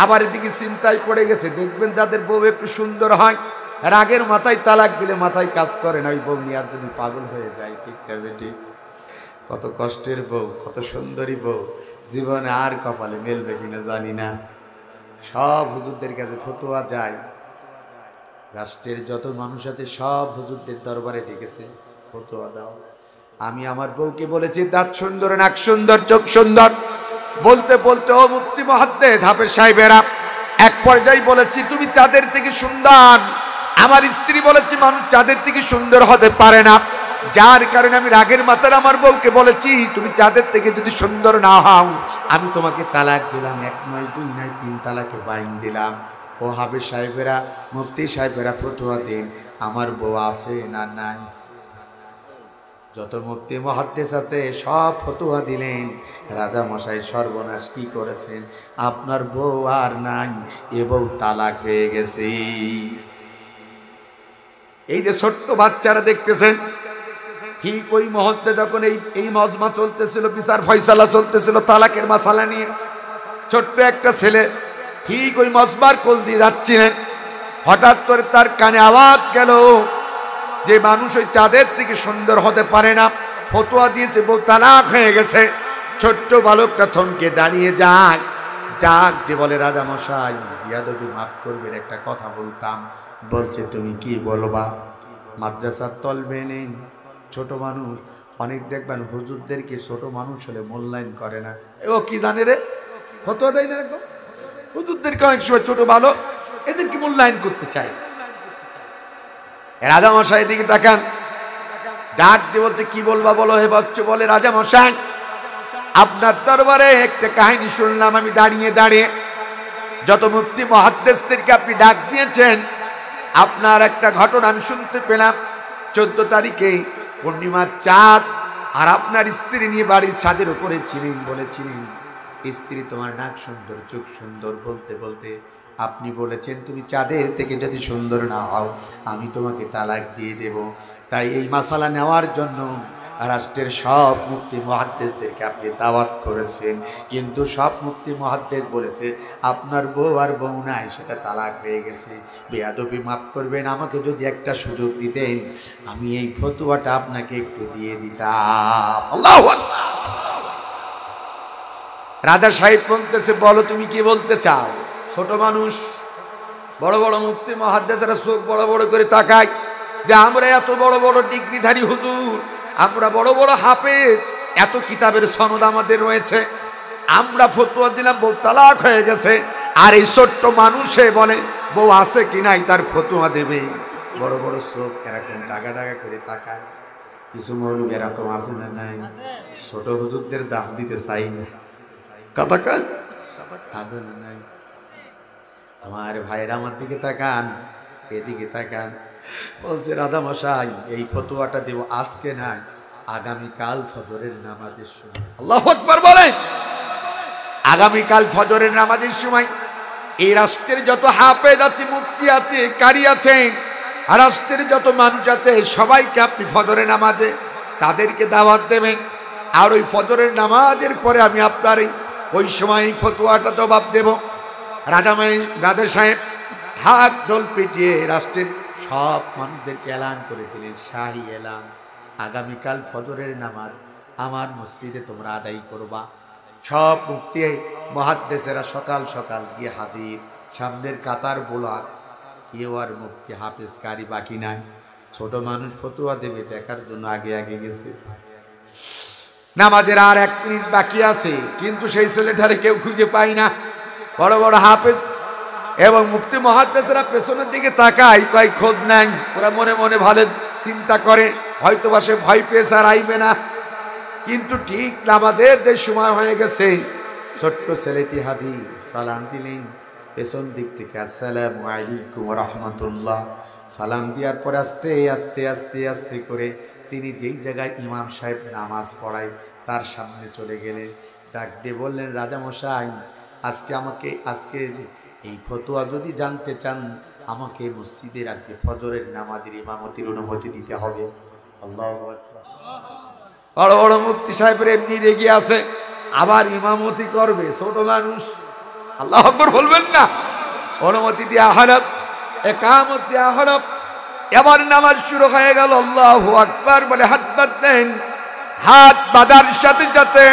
আবার এদিকে চিন্তায় পড়ে গেছে। দেখবেন যাদের বউ একটু সুন্দর হয়, রাগের মাথায় তালাক দিলে মাথায় কাজ করে না, ওই বউ নেওয়ার জন্য পাগল হয়ে যায়। ঠিক তবে ঠিক, কত কষ্টের বউ, কত সুন্দরী বউ, জীবনে আর কপালে মেলবে কিনা জানি না। সব হুজুরদের কাছে ফতোয়া যায়, রাষ্ট্রের যত মানুষ আছে সব হুজুরদের দরবারে ডেকেছে, ফতোয়া দাও। আমি আমার বউকে বলেছি দাঁত সুন্দর, নাক সুন্দর, চোখ সুন্দর, বলতে বলতে ও মুফতি মুহাদ্দিস হাফেজ সাহেবেরা এক পর্যায়ে বলেছি তুমি চাঁদের থেকে সুন্দর। আমার স্ত্রী বলেছে মানুষ চাঁদের থেকে সুন্দর হতে পারে না, যার কারণে আমি রাগের মাথায় আমার বউকে বলেছি তুমি চাঁদের থেকে যদি সুন্দর না হও, আমি তোমাকে তালাক দিলাম। 1 নয় 2 নয় 3 তালাকে বাইন দিলাম। ও হাফেজ সাহেবেরা, মুফতি সাহেবেরা ফতোয়া দেন, আমার বউ আছে না নাই? যত মুফতি মুহাদ্দিস আছে সব ফতোয়া দিলেন। রাজা মশাই সর্বনাশ কি করেছেন, আপনার বউ আর নাই, এ বউ তালাক হয়ে গেছে। এই যে ছোট্ট বাচ্চারা দেখতেছেন, ঠিক ওই মুহূর্তে যখন এই মজমা চলতেছিল, বিচার ফয়সালা চলতেছিল তালাকের মাসালা নিয়ে, ছোট্ট একটা ছেলে ঠিক ওই মজমার কোল দিয়ে যাচ্ছিলেন, হঠাৎ করে তার কানে আওয়াজ গেল যে মানুষ ওই চাঁদের থেকে সুন্দর হতে পারে না, ফতোয়া দিয়েছে বউ তালাক হয়ে গেছে। ছোট্ট বালকটা থমকে দাঁড়িয়ে যায়, ডাক যে বলে রাজামশাই বিয়াদবি মাফ করবেন, একটা কথা বলতাম। বলছে তুমি কি বলবা? মাদ্রাসার তলবে নেই, ছোট মানুষ, অনেক দেখবেন হুজুরদেরকে ছোট মানুষ হলে মূল্যায়ন করে না। ও কি জানে রে, ফতোয়া দেয় না এরকম হুজুরদেরকে, অনেক সময় ছোট ভালো এদেরকে মূল্যায়ন করতে চায়। রাজামশাই দিকে তাকান, ডাক দিয়ে বলছে কি বলবা বলো হে বচ্চ। বলে রাজামশাই আপনার দরবারে একটা কাহিনী শুনলাম আমি দাঁড়িয়ে দাঁড়িয়ে, যত মুফতি মুহাদ্দিসদেরকে আপনি ডাক দিয়েছেন, আপনার একটা ঘটনা আমি শুনতে পেলাম। 14 তারিখে পূর্ণিমার চাঁদ, আর আপনার স্ত্রী নিয়ে বাড়ির ছাদের উপরে ছিলেন, বলেছিলেন স্ত্রী তোমার নাক সুন্দর, চোখ সুন্দর, বলতে বলতে আপনি বলেছেন তুমি চাঁদের থেকে যদি সুন্দর না হও আমি তোমাকে তালাক দিয়ে দেব। তাই এই মাসালা নেওয়ার জন্য রাষ্ট্রের সব মুফতি মুহাদ্দিসদেরকে আপনি দাওয়াত করেছেন, কিন্তু সব মুফতি মুহাদ্দিস বলেছে আপনার বউ আর বউ নাই, সেটা তালাক হয়ে গেছে। বেয়াদবি মাফ করবেন, আমাকে যদি একটা সুযোগ দিতেন আমি এই ফতোয়াটা আপনাকে একটু দিয়ে দিতাম। আল্লাহু আকবার। রাজা সাহেব বলতেছে বলো তুমি কি বলতে চাও। ছোট মানুষ, বড় বড় মুফতি মুহাদ্দিসরা চোখ বড় বড় করে তাকায় যে আমরা এত বড় বড় ডিগ্রিধারী হুজুর, আমরা বড় বড় হাফেজ, এত কিতাবের সনদ আমাদের রয়েছে, আমরা ফতোয়া দিলাম বউ তালাক হয়ে গেছে, আর এই ছোট্ট মানুষে বলে বউ আছে কি নাই তার ফতোয়া দেবে। বড় বড় চোখ এরকম ডাগা ডাগা করে তাকায়। কিছু মৌলবি এরকম আছে না নাই, ছোট হুজুরদের দাম দিতে চাই না, কথা কান আছে না নাই। আমার ভাইরা আমার দিকে তাকান, এদিকে তাকান। বলছে রাধা মশাই এই ফতোয়াটা দেব আজকে নাই, আগামীকাল ফজরের নামাজের সময়। আল্লাহু আকবার বলেন। আগামীকাল ফজরের নামাজের সময় এই রাষ্ট্রের যত হাফেজ আছে, মুফতি আছে, কারি আছেন, আর রাষ্ট্রের যত মানুষ আছে সবাইকে আপনি ফজরের নামাজে তাদেরকে দাওয়াত দেবেন। আর ওই ফজরের নামাজের পরে আমি আপনার ওই সময় ফতোয়াটা জবাব দেব। রাজা সাহেব হাত ঢোল পিটিয়ে রাষ্ট্রের সব মানুষদেরকে এলান করে দিলেন, শাহী এলান, আগামীকাল ফজরের নামাজ আমার মসজিদে তোমরা আদায় করবা। সব মুফতি মুহাদ্দিসেরা সকাল সকাল গিয়ে হাজির, সামনের কাতার বোলাক, কেউ আর মুফতি হাফেজ কারি বাকি নাই। ছোট মানুষ ফতোয়া দেবে দেখার জন্য আগে আগে গেছে। নামাজের আর 1 মিনিট বাকি আছে, কিন্তু সেই ছেলেটারে কেউ খুঁজে পায় না। বড় বড় হাফেজ এবং মুফতি মুহাদ্দিসরা পেছনের দিকে তাকায়, কয় খোঁজ নাই। ওরা মনে মনে ভালো চিন্তা করে হয়তো বা সে ভয় পেয়েছে আর আইবে না। কিন্তু ঠিক নামাজের যে সময় হয়ে গেছে, ছোট্ট ছেলেটি হাজির, সালাম দিলেন পেছন দিক থেকে, আসসালামু আলাইকুম ওয়া রাহমাতুল্লাহ। সালাম দেওয়ার পর আস্তে আস্তে আস্তে আস্তে করে তিনি যেই জায়গায় ইমাম সাহেব নামাজ পড়ায় তার সামনে চলে গেলেন। ডাক দিয়ে বললেন রাজা মশাই আজকে এই ফতোয়া যদি জানতে চান আমাকে মসজিদের আজকে ফজরের নামাজের ইমামতির অনুমতি দিতে হবে। আল্লাহু আকবার। বড় বড় মুফতি সাহেবের এমনি রেগে আছে, আবার ইমামতি করবে ছোট মানুষ। আল্লাহু আকবার বলবেন না। অনুমতি দেয়া হলো, ইকামত দেয়া হলো, এবার নামাজ শুরু হয়ে গেল। আল্লাহু আকবার বলে হাত বাঁধলেন। হাত বাঁধার সাথে সাথে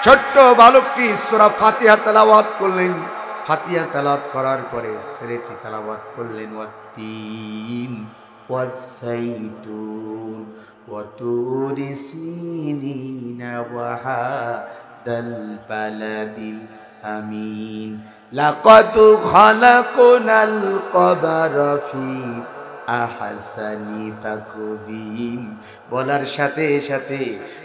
ছোট্ট বালকটি সূরা ফাতিহা তেলাওয়াত করলেন। ফাতিহা তেলাওয়াত করার পরে ছেলেটি তেলাওয়াত করলেন ওয়াত্তিন ওয়াসাইতুন ওয়া তুরি সিনিনা ওয়া হাদাল বালাদিল আমিন লাকাদ খালাকনাল কবরা ফি আহসানি তাকবীম। বলার সাথে সাথে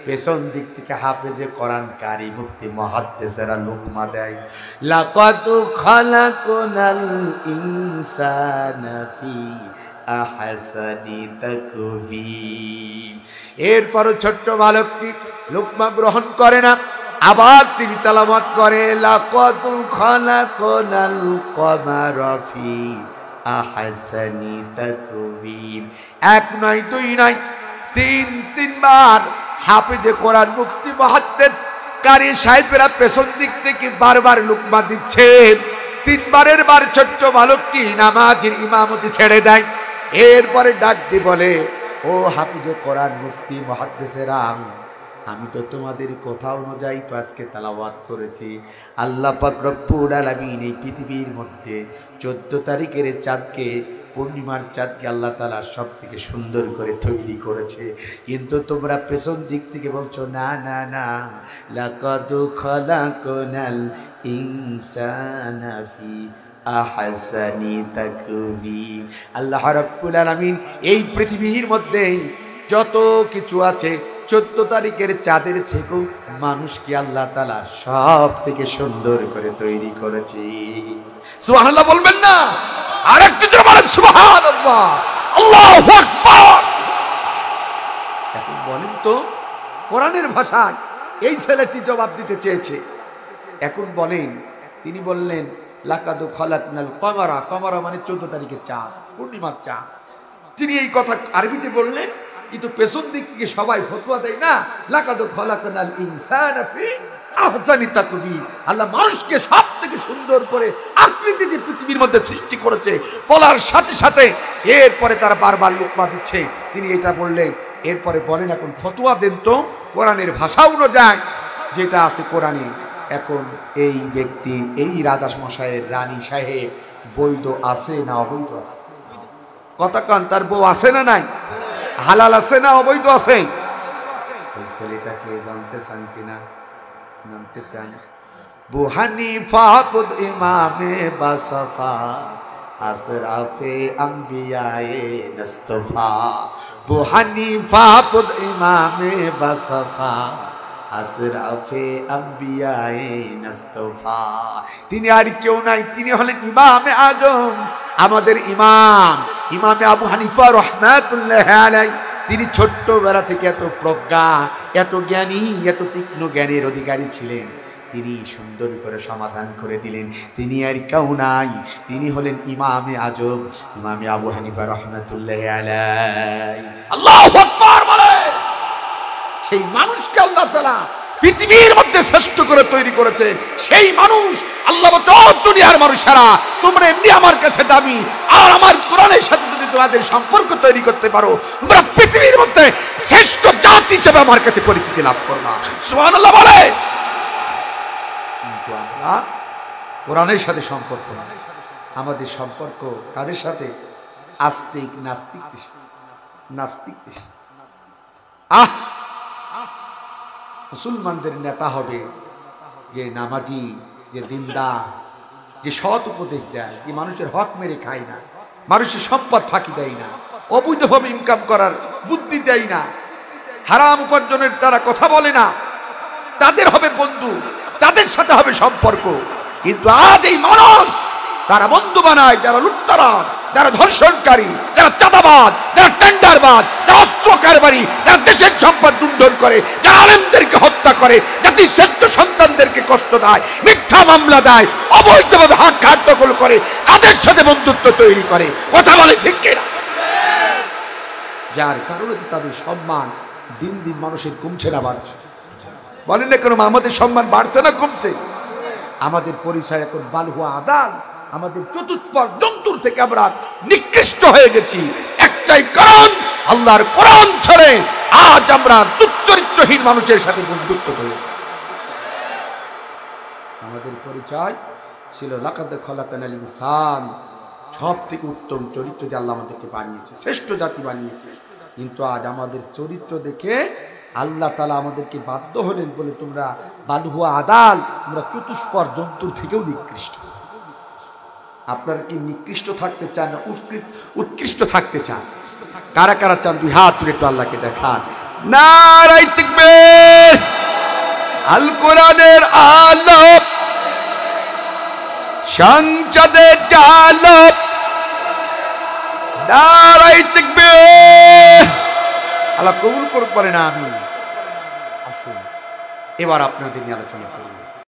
পেছন দিক থেকে হাফেজে কোরআন কারি মুফতি মুহাদ্দিসেরা লুকমা দেয়, লাকাদ খালাকনাল ইনসানা ফি আহসানি তাকবীম। এরপর ছোট্ট বালকটি লুকমা গ্রহণ করে না, আবার তিনি তেলাওয়াত করে লাকাদ খালাকনাল কমারা ফি আহসানি তাকবীম। 1 নয় 2 নয় 3 বার হাফেজে কোরআন মুফতি মুহাদ্দিস কারি সাহেবরা পেছন দিক থেকে বারবার লুকমা দিচ্ছেন। 3 বারের বার ছোট্ট বালকটি নামাজের ইমামতি ছেড়ে দেয়। এরপরে ডাক দিয়ে বলে ও হাফেজে কোরআন মুফতি মুহাদ্দিসেরা, আমি তো তোমাদের কথা অনুযায়ী তো আজকে তেলাওয়াত করেছি। আল্লাহ পাক রব্বুল আলামিন এই পৃথিবীর মধ্যে 14 তারিখের চাঁদকে, পূর্ণিমার চাঁদকে আল্লাহ তাআলা সব থেকে সুন্দর করে তৈরি করেছে, কিন্তু তোমরা পেছন দিক থেকে বলছো না না না, লাকাদ খালাকনাল ইনসানা ফি আহসানি তাকবীম। আল্লাহ রাব্বুল আলামিন এই পৃথিবীর মধ্যে যত কিছু আছে 14 তারিখের চাঁদের থেকেও মানুষকে আল্লাহ তাআলা সব থেকে সুন্দর করে তৈরি করেছে। সুবহানাল্লাহ বলবেন না? আরেকটু জোরে বলেন সুবহানাল্লাহ, আল্লাহু আকবার। এখন বলেন তো, কোরআনের ভাষায় এই ছেলেটি জবাব দিতে চেয়েছে। এখন বলেন, তিনি বললেন লাকাদ খালাকনাল কমারা, কমারা মানে 14 তারিখের চাঁদ, পূর্ণিমার চাঁদ। তিনি এই কথা আরবিতে বললেন, কিন্তু পেছন দিক থেকে সবাই ফতোয়া দেয় না, লাকাদ খালাকনাল ইনসানা ফি আহসানি তাকবীর। আল্লাহ মানুষকে সব থেকে সুন্দর করে আকৃতিতে পৃথিবীর মধ্যে সৃষ্টি করেছে। বলার সাথে সাথে এরপরে তারা বারবার লুকমা দিচ্ছে। তিনি এটা বললেন, এরপরে বলেন এখন ফতোয়া দেন তো কোরআনের ভাষা অনুযায়ী যেটা আছে কোরআনে। এখন এই ব্যক্তি, এই রাজা মশাইয়ের রানী সাহেব বৈধ আছে না অবৈধ আছে? কথা কান, তার বউ আছে না নাই? হালাল আছে না অবৈধ আছে? ওই ছেলেটাকে জানতে চান কিনা? জানতে চান? আবু হানিফা খুদ ইমামে বাসফা, আসরাফে আম্বিয়ায়ে মুস্তাফা। আবু হানিফা খুদ ইমামে বাসফা, আসরাফে আম্বিয়ায়ে মুস্তাফা। তিনি আর কেউ নাই, তিনি হলেন ইমামে আজম, আমাদের ইমাম, ইমামে আবু হানিফা রাহমাতুল্লাহি আলাইহি। তিনি ছোট্টবেলা থেকে এত প্রজ্ঞা, এত জ্ঞানী, এত তীক্ষ্ণ জ্ঞানের অধিকারী ছিলেন। তিনি সুন্দর করে সমাধান করে দিলেন। তিনি আর কেউ নাই, তিনি হলেন ইমামে আজম, ইমামে আবু হানিফা রাহমাতুল্লাহি আলাইহি। আল্লাহু আকবার বলে। সেই মানুষকে আল্লাহ তাআলা পৃথিবীর মধ্যে শ্রেষ্ঠ করে তৈরি করেছেন। সেই মানুষ আল্লাহ বলেন, দুনিয়ার মানুষেরা তোমরা এমনি আমার কাছে দামি, আর আমার কোরআনের সাথে যদি তোমাদের সম্পর্ক তৈরি করতে পারো, তোমরা পৃথিবীর মধ্যে শ্রেষ্ঠ জাতি হিসেবে আমার কাছে পরিচিতি লাভ করবা। সুবহানাল্লাহ বলে। কিন্তু আমরা কোরআনের সাথে সম্পর্ক না, আমাদের সম্পর্ক কাদের সাথে? আস্তিক নাস্তিক, নাস্তিক। মুসলমানদের নেতা হবে যে নামাজি, যে দিনদার, যে সৎ উপদেশ দেয়, যে মানুষের হক মেরে খায় না, মানুষের সম্পদ ফাঁকি দেয় না, অবৈধভাবে ইনকাম করার বুদ্ধি দেয় না, হারাম উপার্জনের দ্বারা কথা বলে না, তাদের হবে বন্ধু, তাদের সাথে হবে সম্পর্ক। কিন্তু আজ এই মানুষ তারা বন্ধু বানায় যারা লুটতরা, যারা ধর্ষণকারী, যারা চাঁদাবাজ, যারা টেন্ডারবাজ, যারা অস্ত্র কারবারি, যারা দেশের সম্পদ লুণ্ঠন করে, যারা আলেমদেরকে হত্যা করে, জাতির শ্রেষ্ঠ সন্তানদেরকে কষ্ট দেয়, মিথ্যা মামলা দেয়, অবৈধভাবে হাত ঘাট দখল করে, তাদের সাথে বন্ধুত্ব তৈরি করে। কথা বলে ঠিক কিনা? যার কারণে তো তাদের সম্মান দিন দিন মানুষের কমছে না বাড়ছে। বলেন না কেন আমাদের সম্মান বাড়ছে না কমছে? আমাদের পরিচয় এখন বালহুয়া আদাল, আমাদের চতুষ্পদ জন্তুর থেকে আমরা নিকৃষ্ট হয়ে গেছি। একটাই কারণ, আল্লাহর কোরআন ছেড়ে আজ আমরা দুশ্চরিত্রহীন মানুষের সাথে বন্ধুত্ব করেছি। আমাদের পরিচয় ছিল লাকাদ খালাকনাল ইনসান, সব থেকে উত্তম চরিত্র দিয়ে আল্লাহ আমাদেরকে বানিয়েছে, শ্রেষ্ঠ জাতি বানিয়েছে। কিন্তু আজ আমাদের চরিত্র দেখে আল্লাহ তাআলা আমাদেরকে বাধ্য হলেন বলে তোমরা বালহুয়া আদাল, তোমরা চতুষ্পদ জন্তুর থেকেও নিকৃষ্ট। আপনারা কি নিকৃষ্ট থাকতে চান না উৎকৃষ্ট থাকতে চান? কারা কারা চান দুই হাত তুলে একটু আল্লাহকে দেখান। নারায়ে তাকবীর। আল কোরআনের আলো সংসদে চালো, নারায়ে তাকবীর। আল্লাহ কবুল করুক বলেন আমিন। আসুন এবার আপনাদের নিয়ে আলোচনা করব।